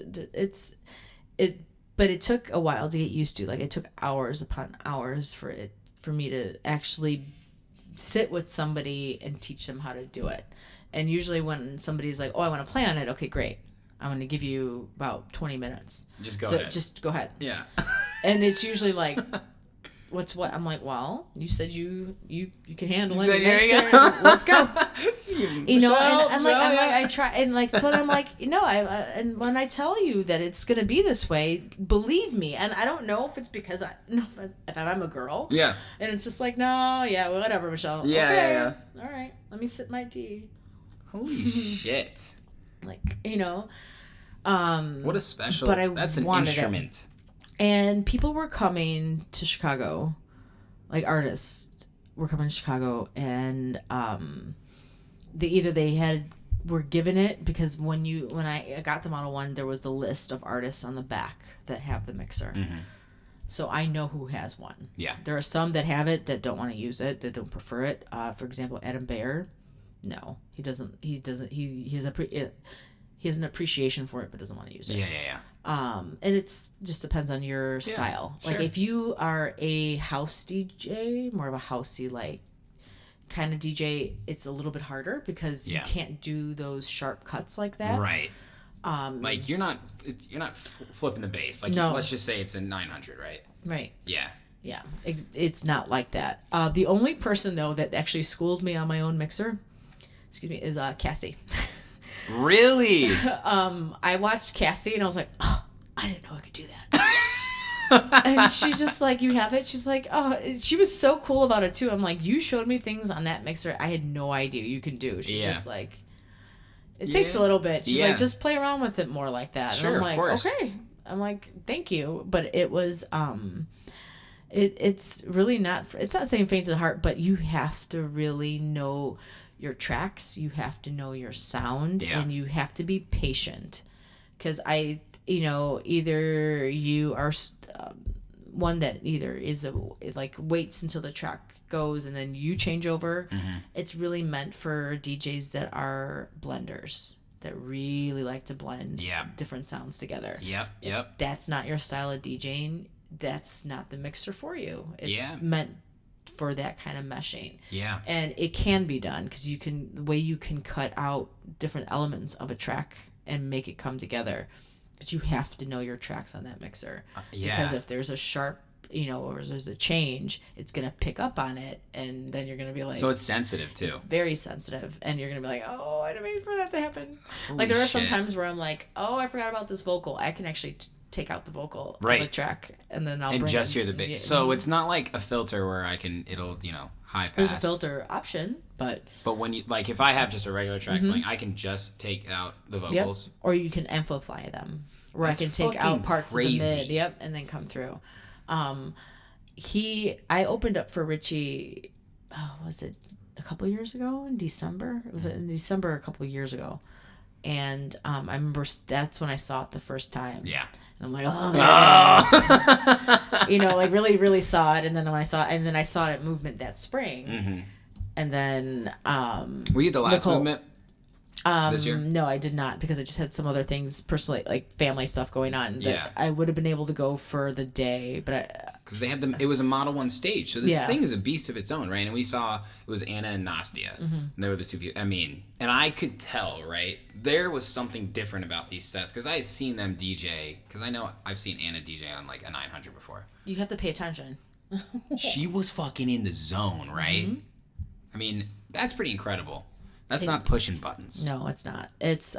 But it took a while to get used to. Like, it took hours upon hours for me to actually sit with somebody and teach them how to do it. And usually when somebody's like, "Oh, I want to play on it," okay, great. I'm going to give you about 20 minutes. Just go ahead. Just go ahead. Yeah. And it's usually like, what's what? I'm like, well, you said you can handle You it. said, here you Mixer. go. Let's go. You know, Michelle, and I'm like, yeah. I try, and like, so I'm like, and when I tell you that it's gonna be this way, believe me. And I don't know if it's because if I'm a girl, Yeah. and it's just like, no, yeah, whatever, Michelle. Yeah, okay, yeah, all right, let me sip my tea. Holy shit. Like, you know, What a special. but I that's an wanted it. instrument. And people were coming to Chicago, like artists were coming to Chicago, and they were given it because when I got the Model 1, there was the list of artists on the back that have the mixer. Mm-hmm. So I know who has one. Yeah. There are some that have it that don't want to use it, that don't prefer it. For example, Adam Bayer, no, he doesn't. He has an appreciation for it, but doesn't want to use it. Yeah, yeah, yeah. And it's just depends on your style. sure. Like, if you are a house DJ, more of a housey like kind of DJ, it's a little bit harder because Yeah. you can't do those sharp cuts like that. Right. Like, you're not flipping the bass. Like, No. let's just say it's a 900, right? Right. Yeah. Yeah. It's not like that. The only person though that actually schooled me on my own mixer, is Cassie. Really? I watched Cassie and I was like, oh, I didn't know I could do that. And she's just like, you have it? She's like, oh, she was so cool about it too. I'm like, you showed me things on that mixer I had no idea you can do. She's just like, it takes a little bit. She's like, just play around with it more like that. Sure, and I'm of like, course. okay. I'm like, thank you. But it was, it's really not, it's not saying faint at heart, but you have to really know your tracks, you have to know your sound, and you have to be patient. Because either you are one that either is waits until the track goes and then you change over. Mm-hmm. It's really meant for DJs that are blenders, that really like to blend different sounds together. Yep. That's not your style of DJing. That's not the mixer for you. It's meant for that kind of meshing. Yeah. And it can be done because the way you can cut out different elements of a track and make it come together. But you have to know your tracks on that mixer. Because if there's a sharp, or there's a change, it's going to pick up on it. And then you're going to be like... So it's sensitive too. It's very sensitive. And you're going to be like, oh, I didn't mean for that to happen. Like, there are some times where I'm like, oh, I forgot about this vocal. I can actually... take out the vocal of the track, and then I'll just hear the bass. So it's not like a filter where it'll high pass. There's a filter option, but when you if I have just a regular track playing, I can just take out the vocals. Yep. Or you can amplify them, where That's I can take out parts crazy. of the mid, and then come through. I opened up for Richie. Was it a couple years ago in December? It was in December a couple years ago. and I remember that's when I saw it the first time. Yeah. And I'm like, oh, there it is. You know, like really, really saw it. And then when I saw it at Movement that spring. Mm-hmm. And then were you at the last Movement this year? No, I did not, because I just had some other things personally, like family stuff going on. That I would have been able to go for the day, but because they had it was a Model 1 stage, so this Yeah. thing is a beast of its own, right? And we saw it was Anna and Nastia, and they were the two people. I mean, and I could tell, right? There was something different about these sets, because I had seen them DJ, because I know I've seen Anna DJ on like a 900 before. you have to pay attention. She was fucking in the zone, right? Mm-hmm. I mean, that's pretty incredible. That's not pushing buttons. No, it's not. It's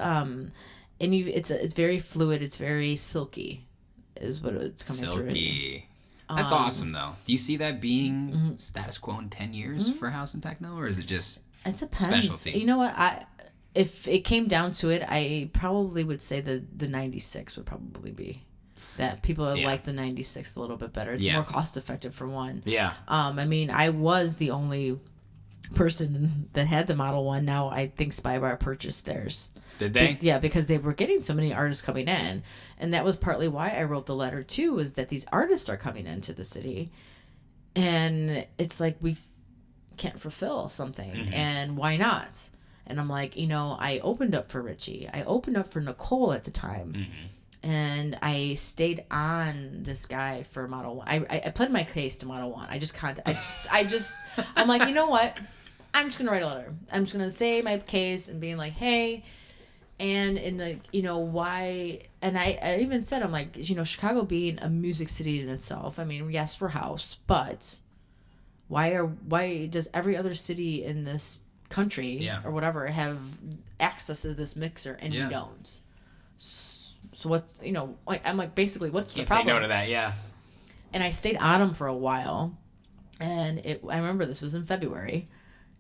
it's very fluid. It's very silky, is what it's coming through. Silky. That's awesome, though. Do you see that being status quo in 10 years for house and techno, or is it just It depends. specialty? You know what? If it came down to it, I probably would say the 96 would probably be that. People like the 96 a little bit better. It's more cost effective for one. Yeah. I mean, I was the only person that had the Model 1. Now I think Spybar purchased theirs. Did they? Yeah, because they were getting so many artists coming in. And that was partly why I wrote the letter too, is that these artists are coming into the city. And it's like, we can't fulfill something. And why not? And I'm like, I opened up for Richie. I opened up for Nicole at the time. And I stayed on this guy for Model 1. I pled my case to Model 1. I'm like, you know what? I'm just going to write a letter. I'm just going to say my case and being like, hey, and in the, why, and I even said, I'm like, Chicago being a music city in itself, I mean, yes, we're house, but why does every other city in this country or whatever have access to this mixer and we don't? So what's, I'm like, basically, what's the problem? Can't say no to that, yeah. And I stayed on him for a while, and I remember this was in February,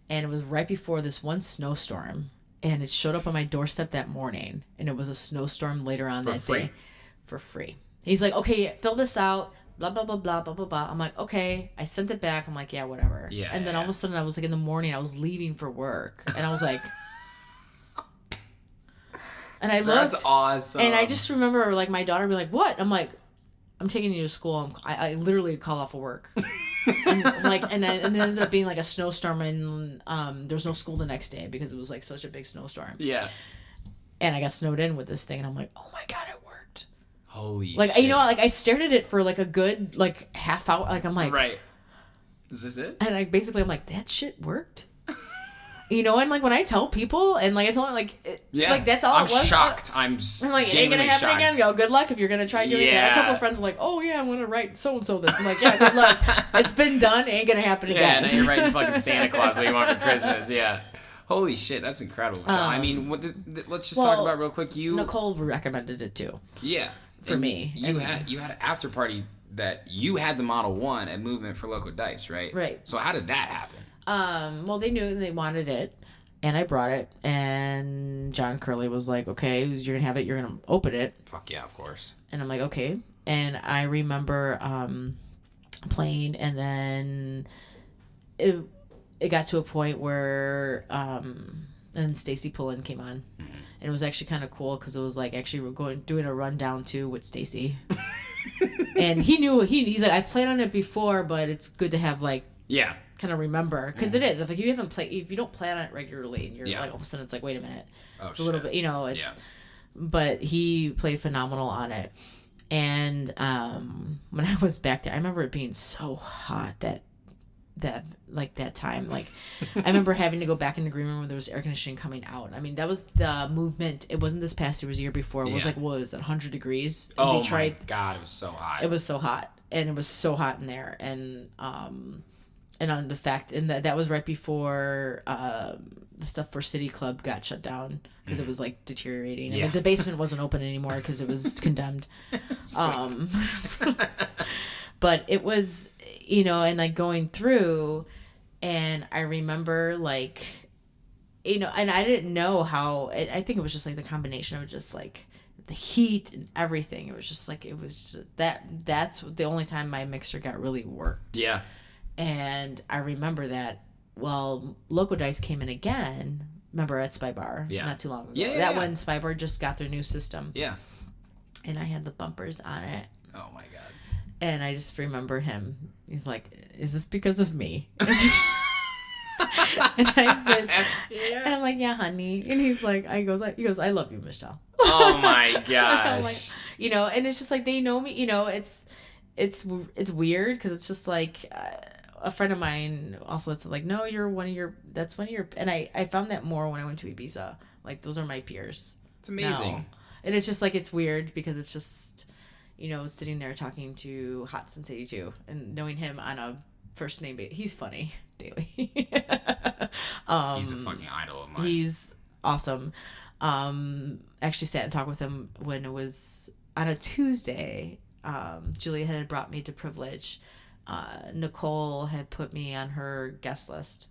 and it was right before this one snowstorm, and it showed up on my doorstep that morning, and it was a snowstorm later on that day. For free. He's like, okay, fill this out, blah, blah, blah, blah, blah, blah, blah. I'm like, okay. I sent it back. I'm like, yeah, whatever. Yeah. And then all of a sudden, I was like, in the morning, I was leaving for work, and I was like... And I looked. That's awesome. And I just remember, like, my daughter being like, what? I'm like, I'm taking you to school. I literally call off of work. And then it ended up being like a snowstorm, and there was no school the next day because it was like such a big snowstorm. Yeah. And I got snowed in with this thing, and I'm like, oh my God, it worked. Holy like, shit. I stared at it for like a good, like, half hour. Like, I'm like, right. Is this it? And I'm like, that shit worked. And like when I tell people, and like I tell them, like, like that's all I'm it was. shocked. I'm shocked. again. Go, good luck if you're gonna try doing it. A couple of friends are like, oh yeah, I'm gonna write so and so this. I'm like, yeah, good luck. It's been done. It ain't gonna happen again. Yeah, now you're writing fucking Santa Claus what you want for Christmas. Yeah. Holy shit, that's incredible. I mean, let's just talk about real quick. Nicole recommended it too. Yeah. For me, you had an after party that you had the Model 1 at Movement for Loco Dice, right? Right. So how did that happen? Well, they knew they wanted it. And I brought it, and John Curley was like, okay, you're going to have it, you're going to open it. Fuck yeah, of course. And I'm like, okay. And I remember playing, and then it got to a point where, and Stacy Pullen came on. Mm-hmm. And it was actually kind of cool, because it was like, actually, we're doing a rundown, too, with Stacy. And he knew, he's like, I've played on it before, but it's good to have, like... Yeah. Kind of remember, because it is. If you don't play on it regularly, and you're like, all of a sudden it's like, wait a minute, it's a little bit, it's. Yeah. But he played phenomenal on it, and when I was back there, I remember it being so hot that time. Like, I remember having to go back in the green room where there was air conditioning coming out. I mean, that was the Movement. It wasn't this past year; it was the year before. It was like, what was it, 100 degrees in Detroit? My God, it was so hot. It was so hot, and it was so hot in there, and on the fact, and that was right before the stuff for City Club got shut down because it was like deteriorating. Yeah. And the basement wasn't open anymore because it was condemned. But it was, and like going through, and I remember like, and I didn't know how. I think it was just like the combination of just like the heat and everything. It was just like that's the only time my mixer got really worked. Yeah. And I remember that, well, Loco Dice came in again remember at Spy Bar not too long ago. Yeah. One Spy Bar just got their new system. Yeah. And I had the bumpers on it. Oh my god. And I just remember him. He's like, "Is this because of me?" And I said, and I'm like, "Yeah, honey." And he goes, "I love you, Michelle." Oh my I'm gosh. like, and it's just like they know me. It's weird because it's just like a friend of mine also. It's like, no, that's one of your. And I found that more when I went to Ibiza. Like those are my peers. It's amazing. Now. And it's just like it's weird because it's just. Sitting there talking to Hot Since 82 and knowing him on a first name basis. He's funny, Daily. He's a fucking idol of mine. He's awesome. Actually sat and talked with him when it was on a Tuesday. Julia had brought me to Privilege. Nicole had put me on her guest list,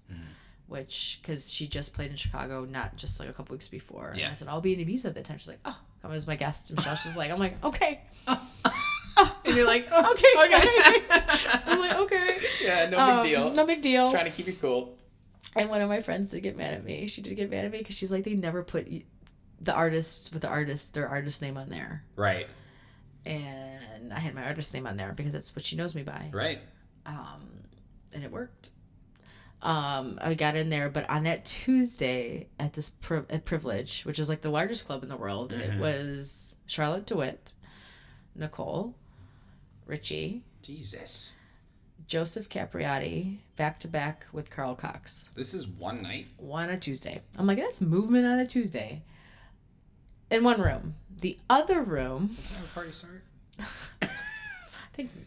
because she just played in Chicago, not just like a couple weeks before. Yeah. And I said, I'll be in Ibiza at that time. She's like, oh, come as my guest. And Michelle's just like, I'm like, okay. And you're like, okay. I'm like, okay. Yeah, no big deal. No big deal. Trying to keep it cool. And one of my friends did get mad at me. She did get mad at me because she's like, they never put their artist name on there. Right. And I had my artist name on there because that's what she knows me by. Right. And it worked. I got in there, but on that Tuesday at this at Privilege, which is like the largest club in the world, it was Charlotte DeWitt, Nicole, Richie, Jesus. Joseph Capriati, back to back with Carl Cox. This is one night? One on a Tuesday. I'm like, that's movement on a Tuesday. In one room. The other room. What time did the party start?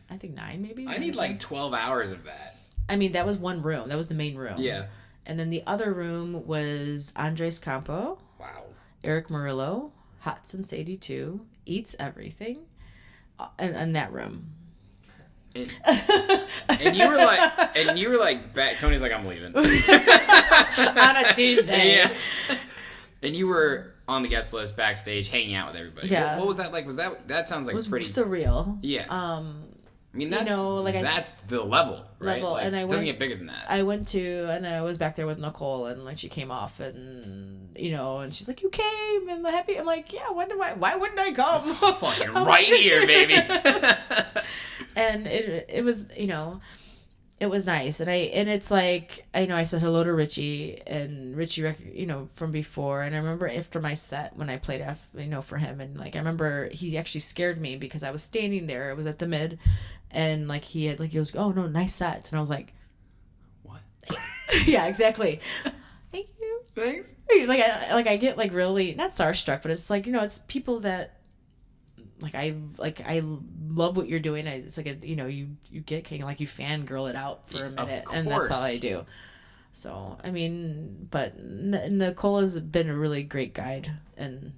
I think 9 maybe. I need like 12 hours of that. I mean, that was one room. That was the main room. Yeah. And then the other room was Andres Campo. Wow. Eric Murillo, Hot Since 82, Eats Everything, and that room. And you were like, back. Tony's like, I'm leaving. On a Tuesday. Yeah. And you were on the guest list backstage, hanging out with everybody. Yeah. What was that like? That sounds like It was pretty surreal. Yeah. I mean, that's that's the level, right? Level, like, and it doesn't get bigger than that. I was back there with Nicole, and like she came off, and and she's like, "You came," and happy. I'm like, "Yeah, why wouldn't I come?" Fucking right here, baby. And it was it was nice, and it's like I said hello to Richie, and Richie from before, and I remember after my set when I played for him, and like I remember he actually scared me because I was standing there. It was at the Mid. And like he goes, "Oh no, nice set," and I was like, "What?" Yeah, exactly. Thank you. Thanks. I get like really not starstruck, but it's like it's people that I love what you're doing. It's like you get kind of like you fangirl it out for a minute, and that's all I do. So I mean, but Nicole has been a really great guide, and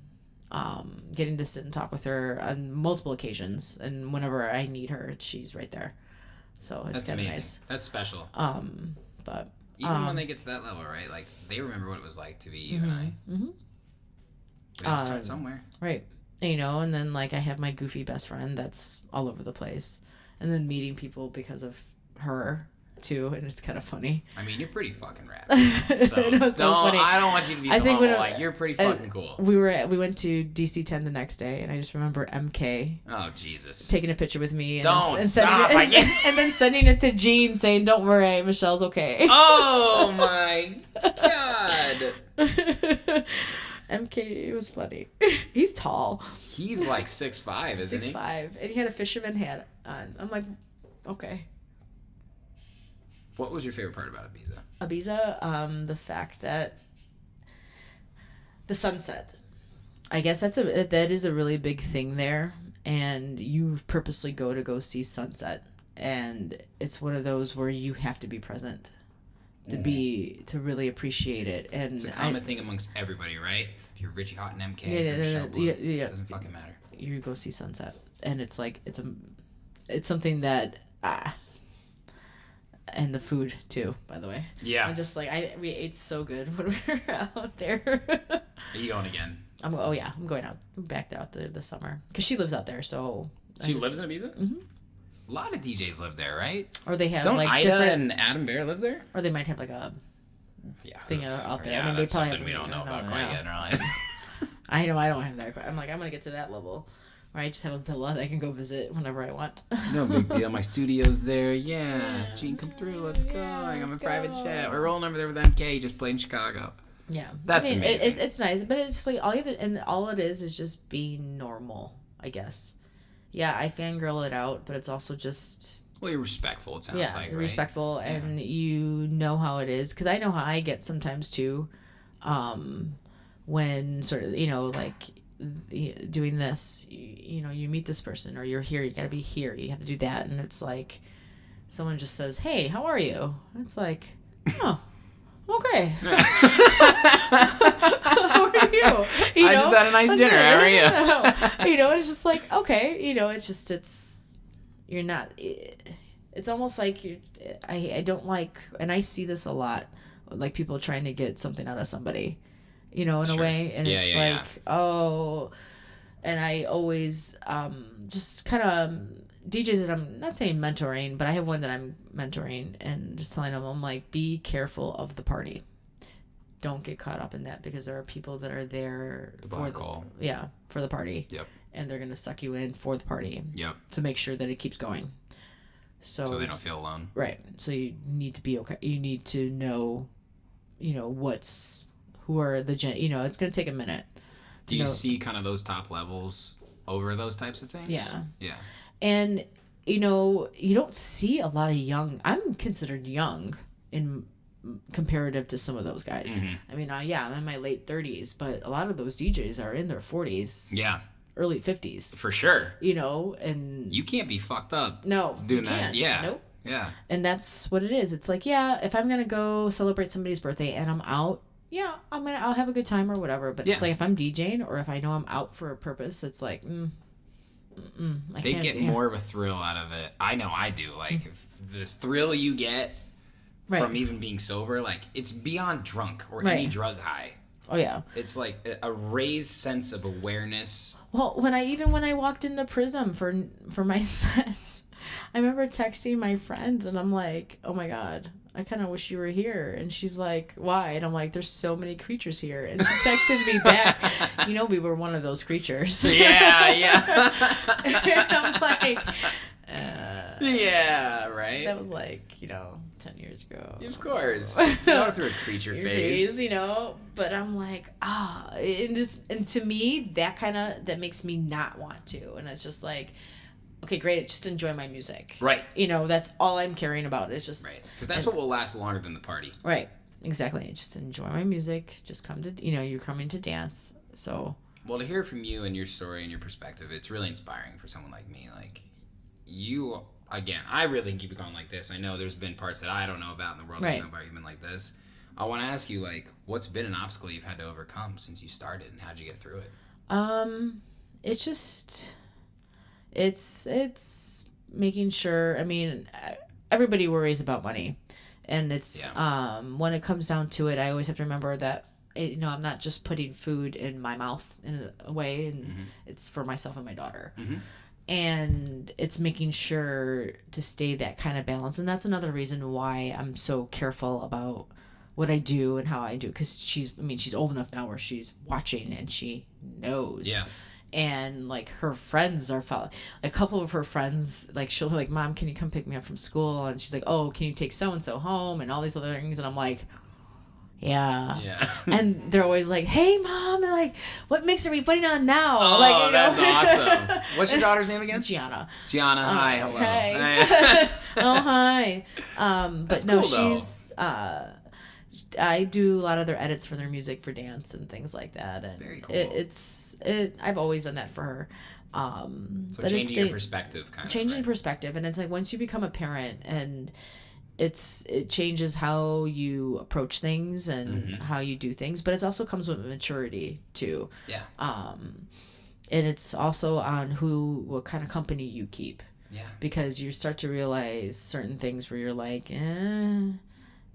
getting to sit and talk with her on multiple occasions, and whenever I need her, she's right there. So it's kind of nice. That's special. But even when they get to that level, right? Like they remember what it was like to be you and I. Mm-hmm. We gotta start somewhere, right? And then like I have my goofy best friend that's all over the place, and then meeting people because of her too, and it's kind of funny. I mean, you're pretty fucking rad. So, it was so funny. I don't want you to be so humble. Like, you're pretty fucking cool. We went to DC-10 the next day, and I just remember MK. Oh Jesus! Taking a picture with me. And Don't stop! And then sending it to Jean, saying, "Don't worry, Michelle's okay." Oh my god! MK, it was funny. He's tall. He's like 6'5", isn't he? 6'5", and he had a fisherman hat on. I'm like, okay. What was your favorite part about Ibiza? Ibiza, the fact that the sunset. I guess that is a really big thing there, and you purposely go see sunset, and it's one of those where you have to be present to really appreciate it. And it's a common thing amongst everybody, right? If you're Richie Hott and MK, if you're Michelle Bloom, it doesn't fucking matter. You go see sunset, and it's like it's something that. And the food too, by the way. Yeah. I'm just like we ate so good when we were out there. Are you going again? I'm going out. I'm back there out the summer because she lives out there. So she lives in Ibiza. Mm-hmm. A lot of DJs live there, right? Or they have Don't like Ida and Adam Bear live there? Or they might have like a thing out there. Yeah, I mean, they that's probably something we don't know about quite yet in our lives. I know I don't have that. I'm like, I'm gonna get to that level where I just have a villa that I can go visit whenever I want. No big deal. My studio's there. Yeah. Gene, come through. Let's go. I'm a let's private go. jet. We're rolling over there with MK. He just played in Chicago. Yeah, That's amazing. It's nice, but it's just like all you have to, and all it is just being normal, I guess. Yeah, I fangirl it out, but it's also just Well, you're respectful, it sounds like, right? respectful, and you know how it is, because I know how I get sometimes too, when sort of like doing this, you meet this person, or you're here, you got to be here, you have to do that, and it's like someone just says, "Hey, how are you?" It's like, oh. Okay. How are you? I just had a nice dinner. How are you? It's just like, okay. You're not. It's almost like I don't like, and I see this a lot, like people trying to get something out of somebody, in a way, and it's oh, and I always just kind of. DJs that I'm not saying mentoring, but I have one that I'm mentoring, and just telling them, I'm like, be careful of the party. Don't get caught up in that, because there are people that are there for the party. Yep. And they're gonna suck you in for the party. Yep. To make sure that it keeps going. So they don't feel alone. Right. So you need to be okay. You need to know, who are the it's gonna take a minute. Do you see kind of those top levels over those types of things? Yeah. Yeah. And, you don't see a lot of young. I'm considered young in comparative to some of those guys. Mm-hmm. I mean, I'm in my late 30s, but a lot of those DJs are in their 40s. Yeah. Early 50s. For sure. And... You can't be fucked up doing that. Yeah. Nope. Yeah. And that's what it is. It's like, if I'm going to go celebrate somebody's birthday and I'm out, I'll have a good time or whatever. But it's like, if I'm DJing or if I know I'm out for a purpose, it's like, they get more of a thrill out of it. I know I do. Like, the thrill you get from even being sober, like, it's beyond drunk or any drug high. Oh, yeah. It's like a raised sense of awareness. Well, when I walked into Prism for my sets, I remember texting my friend, and I'm like, oh, my God, I kind of wish you were here. And she's like, why? And I'm like, there's so many creatures here. And she texted me back, we were one of those creatures. Yeah. And I'm like, yeah, right? That was like, 10 years ago. Of course. Go through a creature phase. But I'm like, and to me, that makes me not want to. And it's just like, okay, great, just enjoy my music. Right. That's all I'm caring about. It's just... Right. Because that's what will last longer than the party. Right. Exactly. Just enjoy my music. Just come to, you're coming to dance. So... Well, to hear from you and your story and your perspective, it's really inspiring for someone like me. Like, you, again, I really keep it going like this. I know there's been parts that I don't know about in the world that I know about even like this. I want to ask you, like, what's been an obstacle you've had to overcome since you started, and how'd you get through it? It's just... It's making sure, everybody worries about money, and it's, when it comes down to it, I always have to remember that, I'm not just putting food in my mouth in a way, and it's for myself and my daughter. Mm-hmm. And it's making sure to stay that kind of balance. And that's another reason why I'm so careful about what I do and how I do. Because she's old enough now where she's watching and she knows. Yeah. And like her friends are a couple of her friends, like she'll be like, Mom, can you come pick me up from school? And she's like, oh, can you take so-and-so home? And all these other things. And I'm like, yeah. And they're always like, hey, Mom. They're like, what mix are we putting on now? Oh, that's awesome. What's your daughter's name again? Gianna. Hi, hello. Hey. Oh, hi. But that's no, cool, she's... I do a lot of their edits for their music for dance and things like that, and very cool. I've always done that for her. So but changing your perspective, kind of. Changing perspective, and it's like once you become a parent, and it changes how you approach things and how you do things, but it also comes with maturity too. Yeah. And it's also on what kind of company you keep. Yeah. Because you start to realize certain things where you're like,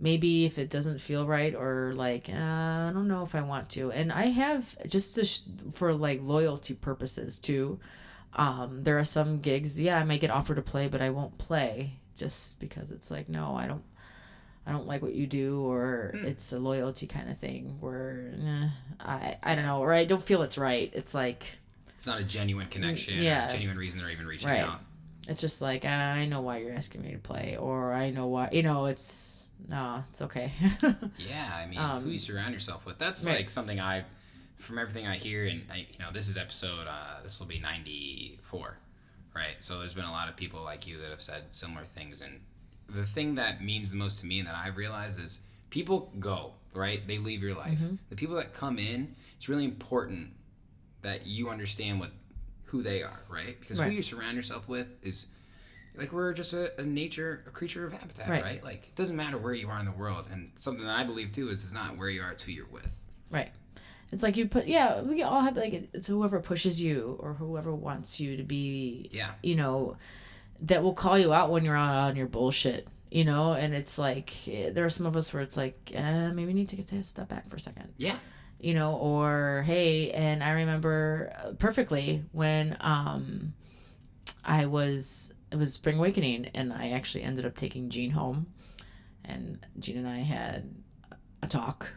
maybe if it doesn't feel right, or like, I don't know if I want to. And I have, just for like loyalty purposes too, there are some gigs, I might get offered to play, but I won't play just because it's like, no, I I don't like what you do, or it's a loyalty kind of thing where I don't know, or I don't feel it's right. It's like It's not a genuine connection, or a genuine reason they're even reaching out. It's just like, I know why you're asking me to play, or I know why, it's okay. Yeah, I mean, who you surround yourself with. That's like something from everything I hear, and this is episode, this will be 94, right? So there's been a lot of people like you that have said similar things, and the thing that means the most to me and that I've realized is people go, right? They leave your life. The people that come in, it's really important that you understand who they are, right? Because who you surround yourself with is, like, we're just a creature of habitat, right? Like, it doesn't matter where you are in the world. And something that I believe, too, is it's not where you are, it's who you're with. Right. It's like we all have, like, it's whoever pushes you or whoever wants you to be, that will call you out when you're on your bullshit, and it's like, there are some of us where it's like, maybe we need to take a step back for a second. Yeah. Or, hey, and I remember perfectly when it was Spring Awakening, and I actually ended up taking Jean home, and Jean and I had a talk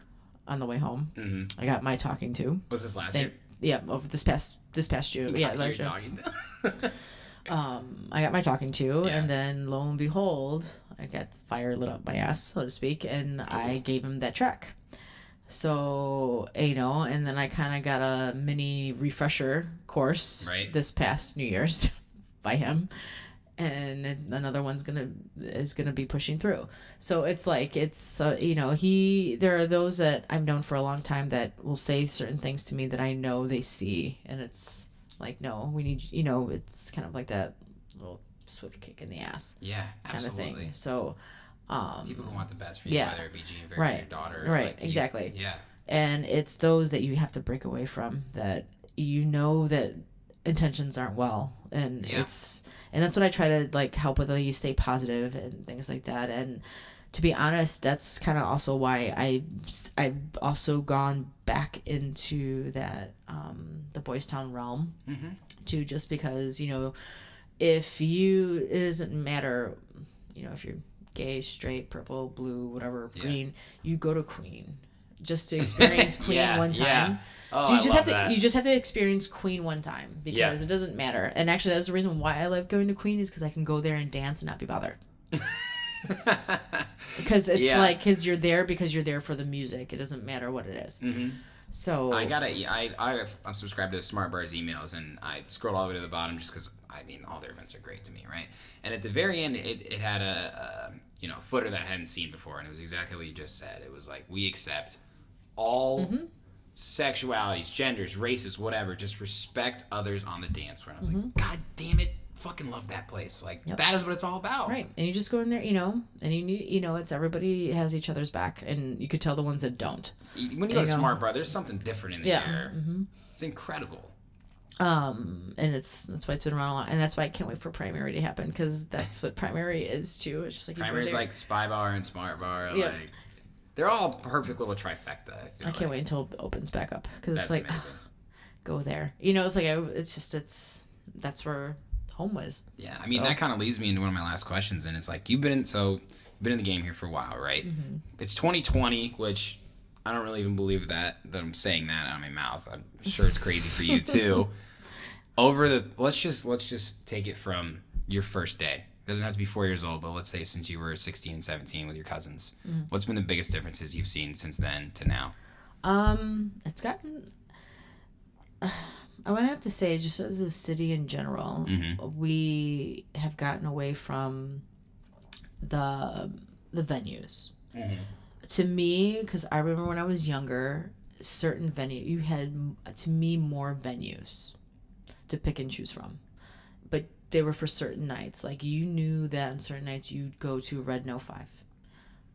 on the way home. Mm-hmm. I got my talking to. Was this last year? Yeah, over this past June. Yeah, last year. Talking to? I got my talking to, and then lo and behold, I got fire lit up my ass, so to speak, and I gave him that track. So, and then I kind of got a mini refresher course this past New Year's by him, and another one's is gonna be pushing through. So it's like, there are those that I've known for a long time that will say certain things to me that I know they see, and it's like, no, we need, it's kind of like that little swift kick in the ass, kind of thing. So. People who want the best for you, whether it be Jean for your daughter. Right, exactly. And it's those that you have to break away from, that that intentions aren't well. And that's what I try to, like, help with, like, you stay positive and things like that. And to be honest, that's kind of also why I've also gone back into that, the Boys Town realm, too, just because, it doesn't matter, if you're gay, straight, purple, blue, whatever, green, you go to Queen just to experience Queen one time. Oh, you just have to experience Queen one time, because it doesn't matter. And actually, that's the reason why I love going to Queen, is because I can go there and dance and not be bothered. Because it's like, because you're there for the music. It doesn't matter what it is. Mm-hmm. So I'm subscribed to Smart Bar's emails, and I scrolled all the way to the bottom just because all their events are great to me, right? And at the very end, it had a footer that I hadn't seen before, and it was exactly what you just said. It was like, we accept all sexualities, genders, races, whatever. Just respect others on the dance floor. And I was like, God damn it, fucking love that place. Like, that is what it's all about. Right. And you just go in there, and you need, it's everybody has each other's back, and you could tell the ones that don't. When you go to Smart Bar, there's something different in the air. Mm-hmm. It's incredible. And that's why it's been around a lot, and that's why I can't wait for Primary to happen, because that's what Primary is too. It's just like, Primary's like Spy Bar and Smart Bar, like they're all perfect little trifecta. I can't wait until it opens back up, because it's like, go there. It's that's where home was. Yeah, I mean, that kind of leads me into one of my last questions, and it's like, you've been in the game here for a while, right? Mm-hmm. It's 2020, which I don't really even believe that I'm saying that out of my mouth. I'm sure it's crazy for you too. Let's just take it from your first day. It doesn't have to be 4 years old, but let's say since you were 16, 17 with your cousins. Mm-hmm. What's been the biggest differences you've seen since then to now? It's gotten, I would have to say, just as a city in general, we have gotten away from the venues. Mm-hmm. To me, because I remember when I was younger, certain you had, to me, more venues to pick and choose from. But they were for certain nights. Like, you knew that on certain nights you'd go to Red No 5,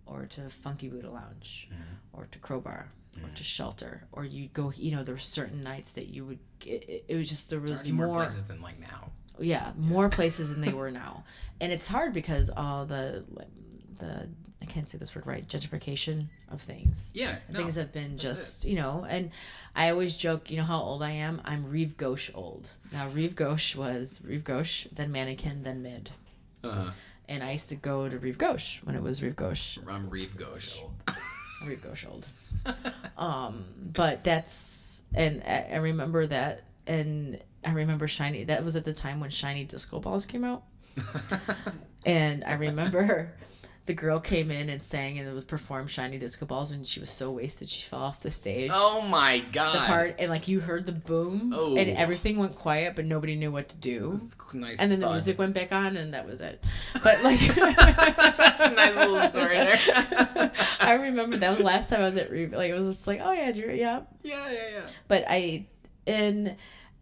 or to Funky Buddha Lounge, or to Crowbar, or to Shelter, or you'd go, there were certain nights that you would, it was just, there was more places than like now. Yeah, more places than they were now. And it's hard because all the I can't say this word right, gentrification of things. Yeah. Things have been just, and I always joke, how old I am? I'm Rive Gauche old. Now, Rive Gauche was Rive Gauche, then Mannequin, then Mid. Uh-huh. And I used to go to Rive Gauche when it was Rive Gauche. I'm Rive Gauche. Rive Gauche old. But that's, and I remember that, and I remember Shiny, that was at the time when Shiny Disco Balls came out. And I remember the girl came in and sang, and it was performed Shiny Disco Balls, and she was so wasted she fell off the stage. Oh my god. The part, and like you heard the boom, and everything went quiet, but nobody knew what to do. Nice. And then the music went back on, and that was it. But like, that's a nice little story there. I remember that was the last time I was at like it was just like, oh yeah, yeah. But and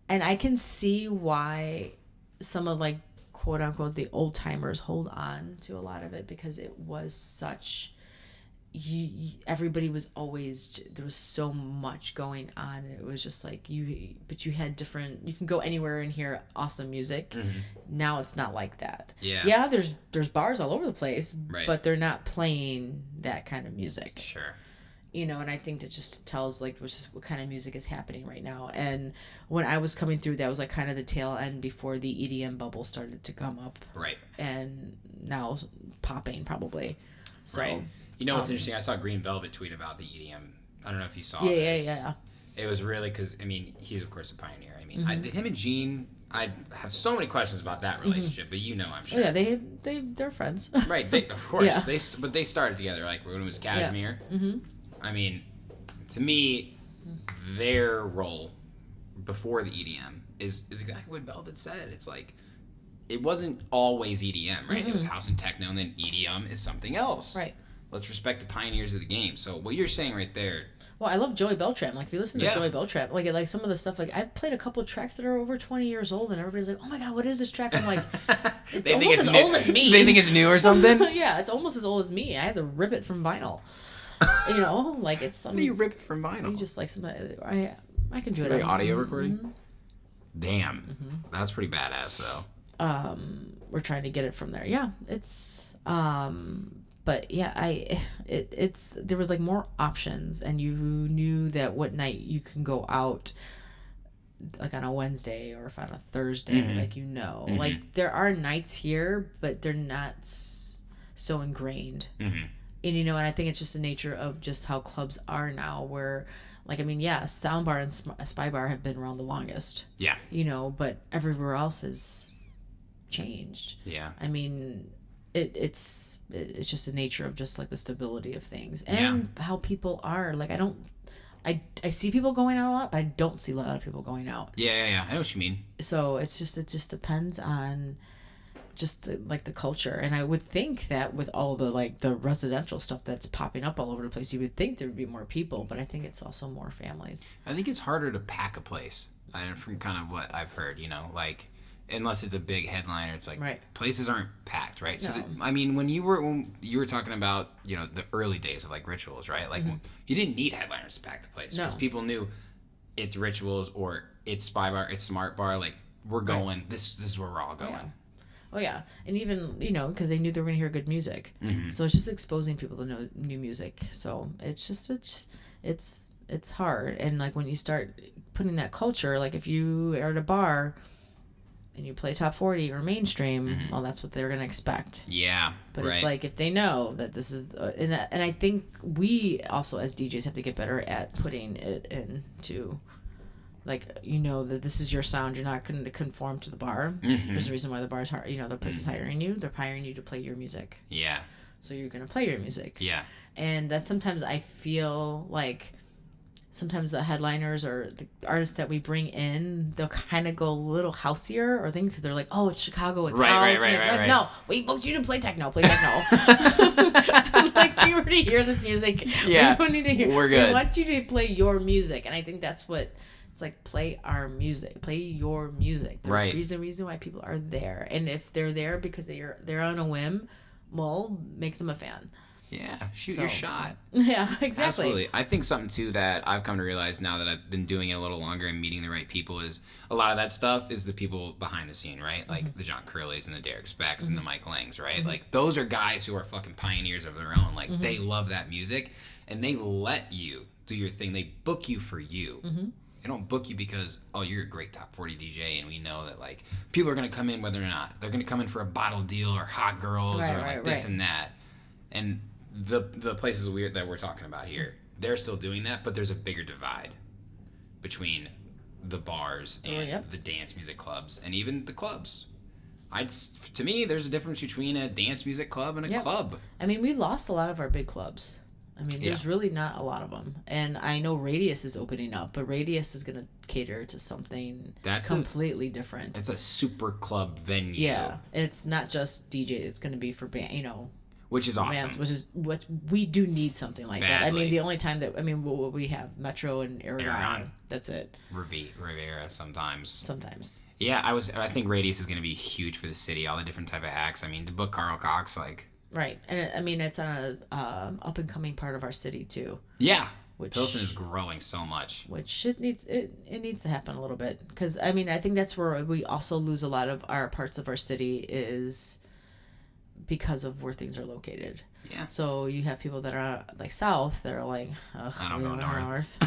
I can see why some of like quote unquote the old timers hold on to a lot of it, because it was such. Everybody was always, there was so much going on, and it was just like you had different, you can go anywhere and hear awesome music. Now it's not like that. There's bars all over the place, but they're not playing that kind of music. Sure. And I think that just tells like what kind of music is happening right now. And when I was coming through, that was like kind of the tail end before the EDM bubble started to come up. Right. And now popping probably. So, right. What's interesting? I saw Green Velvet tweet about the EDM. I don't know if you saw this. Yeah. It was really because, he's, of course, a pioneer. Him and Gene, I have so many questions about that relationship, but I'm sure. Oh, yeah, they're friends. Right, of course. But they started together, like, when it was Cashmere. Yeah. To me, their role before the EDM is exactly what Velvet said. It's like, it wasn't always EDM, right? It was house and techno, and then EDM is something else. Right. Let's respect the pioneers of the game. So what you're saying right there. Well, I love Joey Beltram. Like, if you listen to Joey Beltram, like some of the stuff, like, I've played a couple of tracks that are over 20 years old, and everybody's like, oh my God, what is this track? I'm like, it's almost as old as me. They think it's new or something? Yeah, it's almost as old as me. I have to rip it from vinyl. Like it's some. How do you rip it from vinyl? You just like somebody. I can do it. Like audio recording? Damn. That's pretty badass, though. We're trying to get it from there. Yeah, it's but yeah, it's there was like more options, and you knew that what night you can go out, like on a Wednesday or if on a Thursday, like there are nights here, but they're not so ingrained. And and I think it's just the nature of just how clubs are now, where like Soundbar and Spy Bar have been around the longest. Yeah. But everywhere else has changed. Yeah. It's just the nature of just like the stability of things and how people are. Like I see people going out a lot, but I don't see a lot of people going out. Yeah. I know what you mean. So it just depends on just the culture. And I would think that with all the like the residential stuff that's popping up all over the place, you would think there would be more people, but I think it's also more families. I think it's harder to pack a place. From kind of what I've heard, like unless it's a big headliner, it's like places aren't packed, right? So when you were talking about the early days of like Rituals, right? Like you didn't need headliners to pack the place because people knew it's Rituals or it's Spy Bar, it's Smart Bar. Like we're going. This is where we're all going. Oh yeah, and even because they knew they were gonna hear good music, so it's just exposing people to know new music. So it's hard, and like when you start putting that culture, like if you are at a bar and you play top 40 or mainstream, well, that's what they're gonna expect. Yeah, but it's like if they know that this is, and I think we also as DJs have to get better at putting it into. Like, that this is your sound. You're not going to conform to the bar. There's a reason why the bar's the place is hiring you. They're hiring you to play your music. Yeah. So you're going to play your music. Yeah. And that sometimes I feel like sometimes the headliners or the artists that we bring in, they'll kind of go a little houseier or things. They're like, oh, it's Chicago, it's house. Right. No, we booked you to play techno. Play techno. Like, we already hear this music. Yeah. We don't need to hear. We're good. We want you to play your music. And I think that's what... It's like, play our music, play your music. There's a reason why people are there, and if they're there because they're on a whim, well, make them a fan. Yeah, shoot your shot. Yeah, exactly. Absolutely. I think something too that I've come to realize now that I've been doing it a little longer and meeting the right people is a lot of that stuff is the people behind the scene, right? Like the John Curleys and the Derek Specks and the Mike Langs, right? Like those are guys who are fucking pioneers of their own. Like they love that music and they let you do your thing. They book you for you. I don't book you because, oh, you're a great top 40 DJ, and we know that, like, people are going to come in whether or not. They're going to come in for a bottle deal or hot girls or, like, this and that. And the places that we're talking about here, they're still doing that, but there's a bigger divide between the bars and the dance music clubs and even the clubs. To me, there's a difference between a dance music club and a club. I mean, we lost a lot of our big clubs. I mean, there's really not a lot of them. And I know Radius is opening up, but Radius is going to cater to something completely different. It's a super club venue. Yeah. It's not just DJ. It's going to be for band, which is awesome. Bands, which is what we do need something like that. I mean, the only time what we have Metro and Aragon. That's it. Rivera sometimes. Yeah, I think Radius is going to be huge for the city. All the different type of acts. I mean, to book Carl Cox, like. Right, and I mean it's on a up and coming part of our city too. Yeah, Pilsen is growing so much. Which it needs to happen a little bit, because I mean I think that's where we also lose a lot of our parts of our city is because of where things are located. Yeah. So you have people that are like south that are like, I don't go north.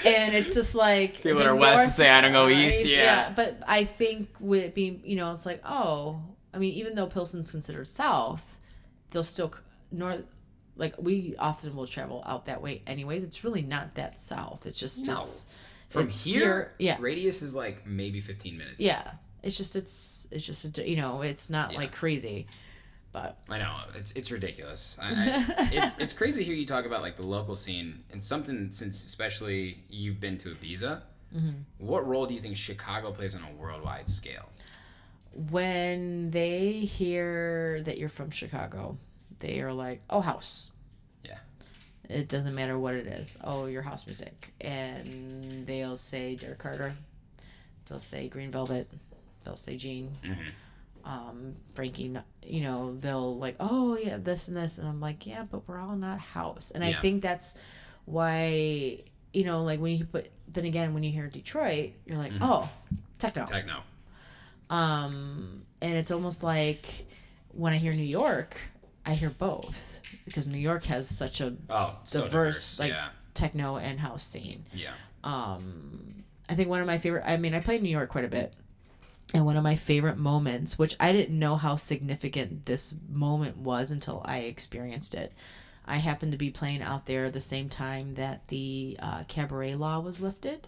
And it's just like people that are west and say I don't go east. Yeah. But I think with it being, it's like, oh. I mean, even though Pilsen's considered south, they'll still north. Like we often will travel out that way, anyways. It's really not that south. It's just from here. Yeah, Radius is like maybe 15 minutes. Yeah, it's not like crazy, but I know it's ridiculous. It's crazy to hear you talk about like the local scene and something since especially you've been to Ibiza. Mm-hmm. What role do you think Chicago plays on a worldwide scale? When they hear that you're from Chicago, they are like, oh, house. Yeah. It doesn't matter what it is. Oh, your house music. And they'll say Derek Carter. They'll say Green Velvet. They'll say Gene. Mm-hmm. Frankie, they'll like, oh, yeah, this and this. And I'm like, yeah, but we're all not house. And I think that's why, like when you hear Detroit, you're like, oh, techno. And it's almost like when I hear New York, I hear both because New York has such a diverse techno and house scene. Yeah. I think one of my favorite, I played New York quite a bit, and one of my favorite moments, which I didn't know how significant this moment was until I experienced it. I happened to be playing out there the same time that the cabaret law was lifted.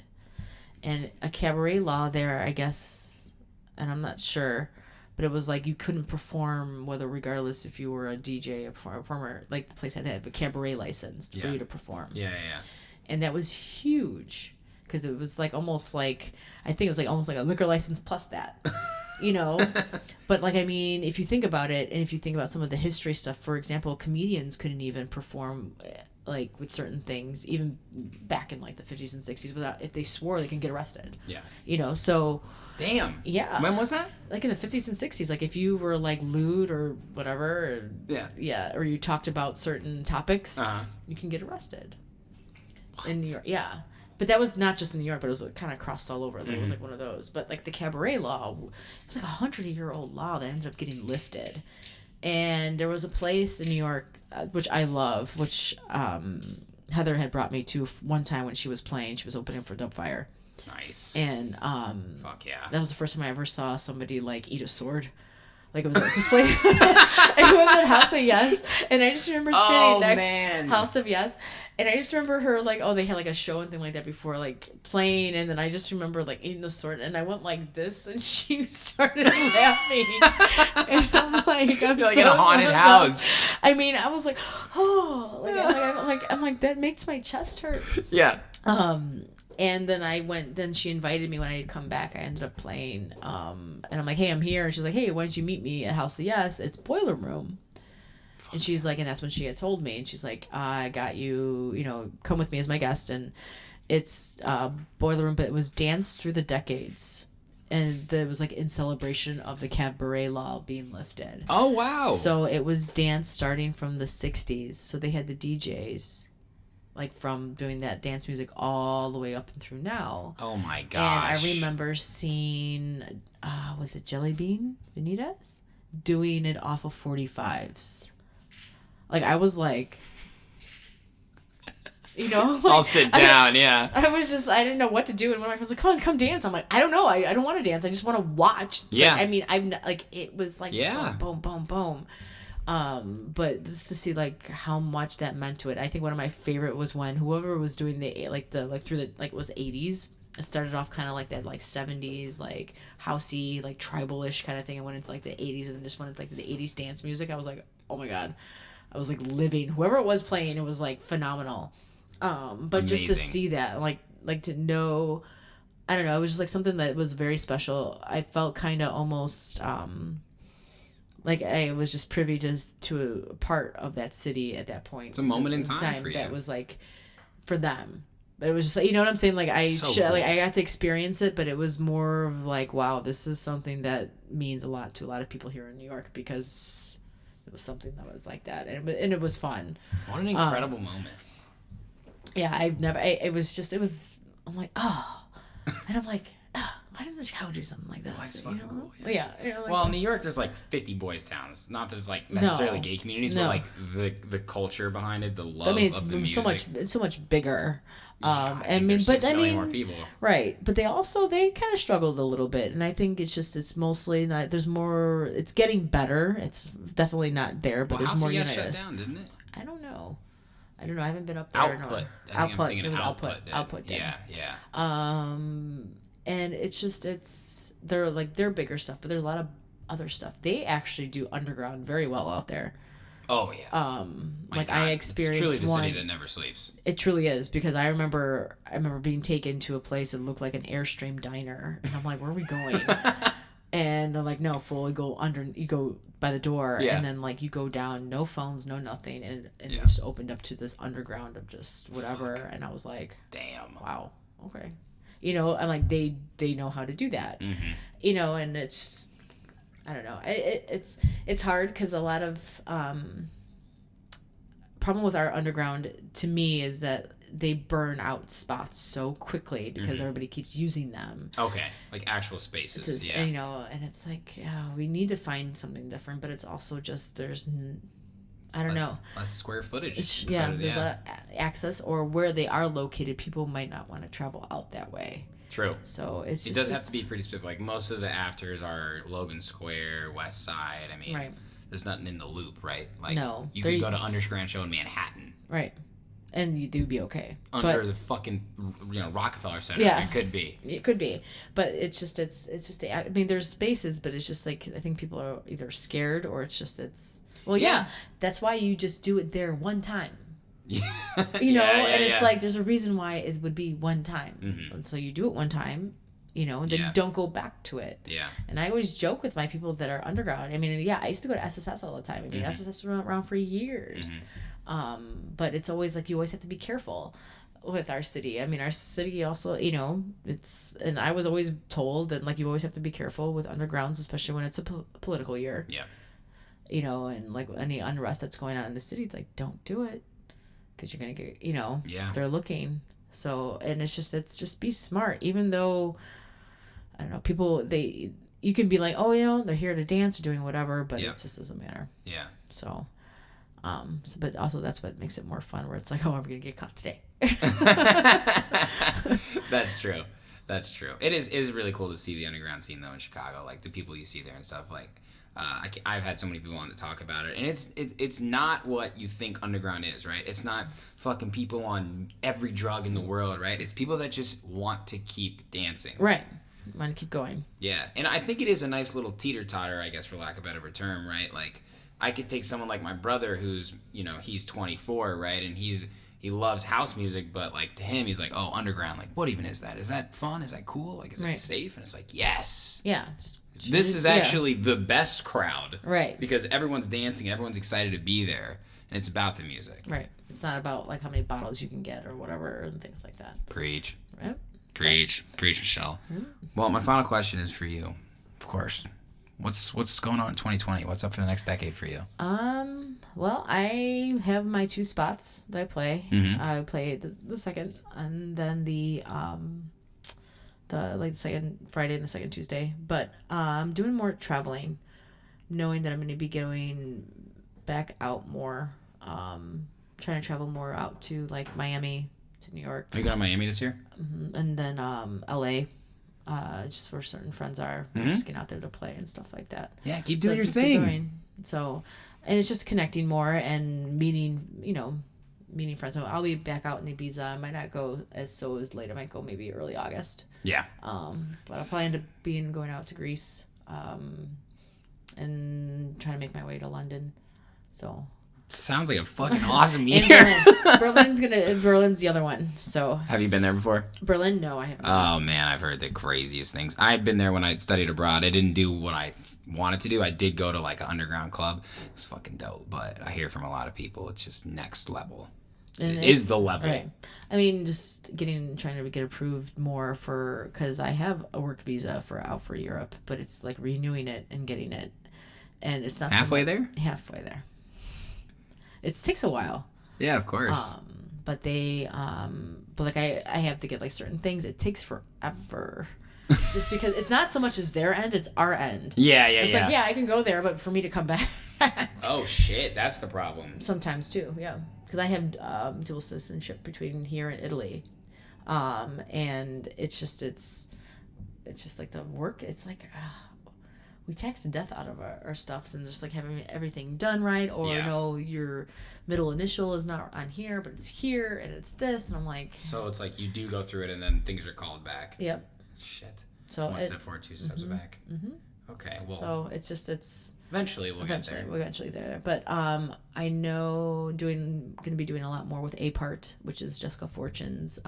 And a cabaret law there, I guess, and I'm not sure, but it was like you couldn't perform regardless if you were a DJ, a performer. Like the place had to have a cabaret license for you to perform. Yeah. And that was huge because it was like almost like almost like a liquor license plus that, But like if you think about it, and if you think about some of the history stuff, for example, comedians couldn't even perform like with certain things even back in like the 50s and 60s without, if they swore, they can get arrested. Yeah. So damn. Yeah. When was that? Like in the 50s and 60s, like if you were like lewd or whatever, or you talked about certain topics, you can get arrested. What? In New York. Yeah. But that was not just in New York, but it was kind of crossed all over. It was like one of those. But like the cabaret law, it was like 100-year-old law that ended up getting lifted. And there was a place in New York, which I love, which Heather had brought me to one time when she was playing. She was opening for Dubfire. Nice. And fuck yeah. That was the first time I ever saw somebody like eat a sword. Like it was at this place. It was at House of Yes. And I just remember standing next House of Yes. And I just remember her like, they had like a show and thing like that before, like playing. And then I just remember like eating the sword. And I went like this, and she started laughing. And I'm like, I'm like in a haunted house. I was like, I'm like that makes my chest hurt. Yeah. And then she invited me when I had come back. I ended up playing. And I'm like, hey, I'm here. And she's like, hey, why don't you meet me at House of Yes? It's Boiler Room. And she's like, and that's when she had told me. And she's like, I got you, come with me as my guest. And it's Boiler Room, but it was Dance Through the Decades. And it was like in celebration of the cabaret law being lifted. Oh, wow. So it was dance starting from the 60s. So they had the DJs. Like from doing that dance music all the way up and through now. Oh my gosh. And I remember seeing, was it Jelly Bean Benitez? Doing it off of 45s. Like I was like, You know, I'll sit down. Yeah. I didn't know what to do, and one of my friends was like, come dance. I'm like, I don't know, I don't want to dance. I just want to watch. Yeah. Like, I mean, I'm not, like, it was like, Yeah. boom, boom, boom. But just to see like how much that meant to it. I think one of my favorite was when whoever was doing it was 80s. It started off kind of like that, like 70s, like housey, like tribal-ish kind of thing. It went into like the 80s and then just went into like the 80s dance music. I was like, oh my God. I was like living. Whoever it was playing, it was like phenomenal. But just to Amazing. see that, like to know, I don't know, it was just like something that was very special. I felt kind of almost like I was just privy to a part of that city at that point. It's a moment in time for you. That was like for them. It was just like, you know what I'm saying? Like I got to experience it, but it was more of like, wow, this is something that means a lot to a lot of people here in New York because it was something that was like that, and it was fun. What an incredible moment. Yeah, I'm like, oh, and I'm like, oh, why doesn't Chicago do something like this? Life's You fucking know? cool. Yeah. You know, like, Well, in New York, there's like 50 boys towns. Not that it's like necessarily gay communities, but like the culture behind it, the love of the music. It's so much bigger. I mean, there's 6 million more people. Right, but they kind of struggled a little bit, and I think it's mostly not. There's more. It's getting better. It's definitely not there, but Well, there's more House united. shut down, didn't it? I don't know. I haven't been up there. Output. It was Output. did. Output did. Yeah. And they're bigger stuff, but there's a lot of other stuff. They actually do underground very well out there. Oh yeah. Like God. I experienced it's truly the one. city that never sleeps. It truly is, because I remember being taken to a place that looked like an Airstream diner, and I'm like, where are we going? And they're like, no, fool, you go by the door, and then like you go down, no phones, no nothing, and it just opened up to this underground of just whatever. Fuck. And I was like, damn, wow, okay, you know, and like they know how to do that, you know, and it's, I don't know, it's hard because a lot of problem with our underground to me is that they burn out spots so quickly because everybody keeps using them. Okay, like actual spaces. Yeah. And, you know, and it's like, we need to find something different, but it's also just I don't know. Less square footage. There's a lot of access, or where they are located, people might not want to travel out that way. True. So it does have to be pretty specific. Like most of the afters are Logan Square, West Side. I mean, there's nothing in the Loop, right? Like, no. You could go to Underground Show in Manhattan. Right. And you'd be okay. Under the fucking, Rockefeller Center. Yeah. It could be. It could be. But it's just, I mean, there's spaces, but it's just like, I think people are either scared or that's why you just do it there one time. Yeah. It's like, there's a reason why it would be one time. And so you do it one time, and then don't go back to it. Yeah. And I always joke with my people that are underground. I mean, I used to go to SSS all the time. I mean, SSS was around for years. But it's always like, you always have to be careful with our city. I mean, our city also, and I was always told that, like, you always have to be careful with undergrounds, especially when it's a political year. Yeah. And like any unrest that's going on in the city, it's like, don't do it. Because you're going to get, they're looking. So, and it's just be smart. Even though, I don't know, people, you can be like, oh, they're here to dance or doing whatever, but it just doesn't matter. Yeah. So, but also that's what makes it more fun, where it's like, oh, I'm going to get caught today. That's true. That's true. It is really cool to see the underground scene, though, in Chicago. Like, the people you see there and stuff, like, I've had so many people on to talk about it, and it's not what you think underground is, right? It's not fucking people on every drug in the world, right? It's people that just want to keep dancing. Right. Want to keep going. Yeah, and I think it is a nice little teeter-totter, I guess, for lack of a better term, right? Like, I could take someone like my brother who's, he's 24, right? And he loves house music, but, like, to him, he's like, oh, underground, like, what even is that? Is that fun? Is that cool? Like, is it safe? And it's like, yes. Yeah. This is actually the best crowd. Right. Because everyone's dancing, everyone's excited to be there, and it's about the music. Right. It's not about, like, how many bottles you can get or whatever and things like that. Preach. Right. Preach, Michelle. Well, my final question is for you, of course. What's going on in 2020? What's up for the next decade for you? Well, I have my 2 spots that I play. I play the second, and then the second Friday and the second Tuesday. But I'm doing more traveling, knowing that I'm going to be going back out more. trying to travel more out to like Miami, to New York, Are you going to Miami this year? and then LA. Just where certain friends are, just getting out there to play and stuff like that. Yeah, keep So doing your just keep thing. going. So, and it's just connecting more and meeting friends. So I'll be back out in Ibiza. I might not go as late. I might go maybe early August. Yeah. But I'll probably end up going out to Greece, and trying to make my way to London. So. Sounds like a fucking awesome And year. Berlin's the other one. So. Have you been there before? Berlin? No, I haven't. Oh man, I've heard the craziest things. I've been there when I studied abroad. I didn't do what I wanted to do. I did go to like an underground club. It was fucking dope, but I hear from a lot of people it's just next level. And It is the level. Right. I mean, just trying to get approved more because I have a work visa out for Europe, but it's like renewing it and getting it, and it's not Halfway there. Halfway there. It takes a while. Yeah, of course. But like I have to get like certain things. It takes forever. Just because it's not so much as their end, it's our end. Yeah, It's like, I can go there, but for me to come back. Oh shit, that's the problem. Sometimes too, yeah. Because I have dual citizenship between here and Italy, and it's just like the work. It's like we tax the death out of our stuffs and just like having everything done right, or no, your middle initial is not on here, but it's here, and it's this, and I'm like. So it's like you do go through it, and then things are called back. Yep. Shit. So one step forward, two steps back. Mm-hmm. Okay, well. So it's eventually we'll get there. We're eventually there, but I know going to be doing a lot more with A Part, which is Jessica Fortune's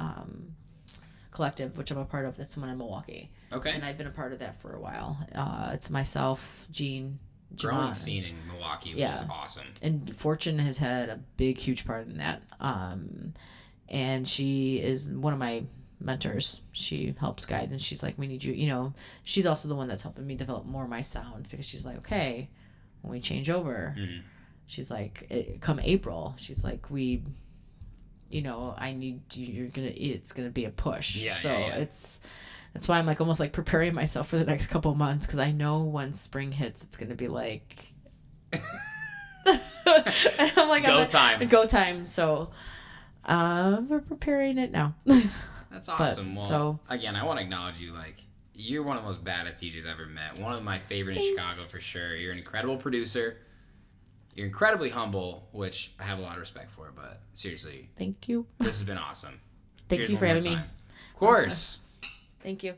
collective, which I'm a part of. That's the one in Milwaukee. Okay. And I've been a part of that for a while. It's myself, Jean, growing Javon. scene in Milwaukee, which is awesome. And Fortune has had a huge part in that. And she is one of my mentors. She helps guide, and she's like, we need you, she's also the one that's helping me develop more of my sound, because she's like, okay, when we change over, she's like, come April, she's like, I need you, it's gonna be a push. That's why I'm like almost like preparing myself for the next couple of months, because I know when spring hits, it's gonna be like and I'm like, go time. So we're preparing it now. That's awesome. Again, I want to acknowledge you. Like, you're one of the most badass DJs I've ever met. One of my favorite in Chicago for sure. You're an incredible producer. You're incredibly humble, which I have a lot of respect for. But seriously, thank you. This has been awesome. Thank Cheers you for one more having me. time. Of course. Thank you.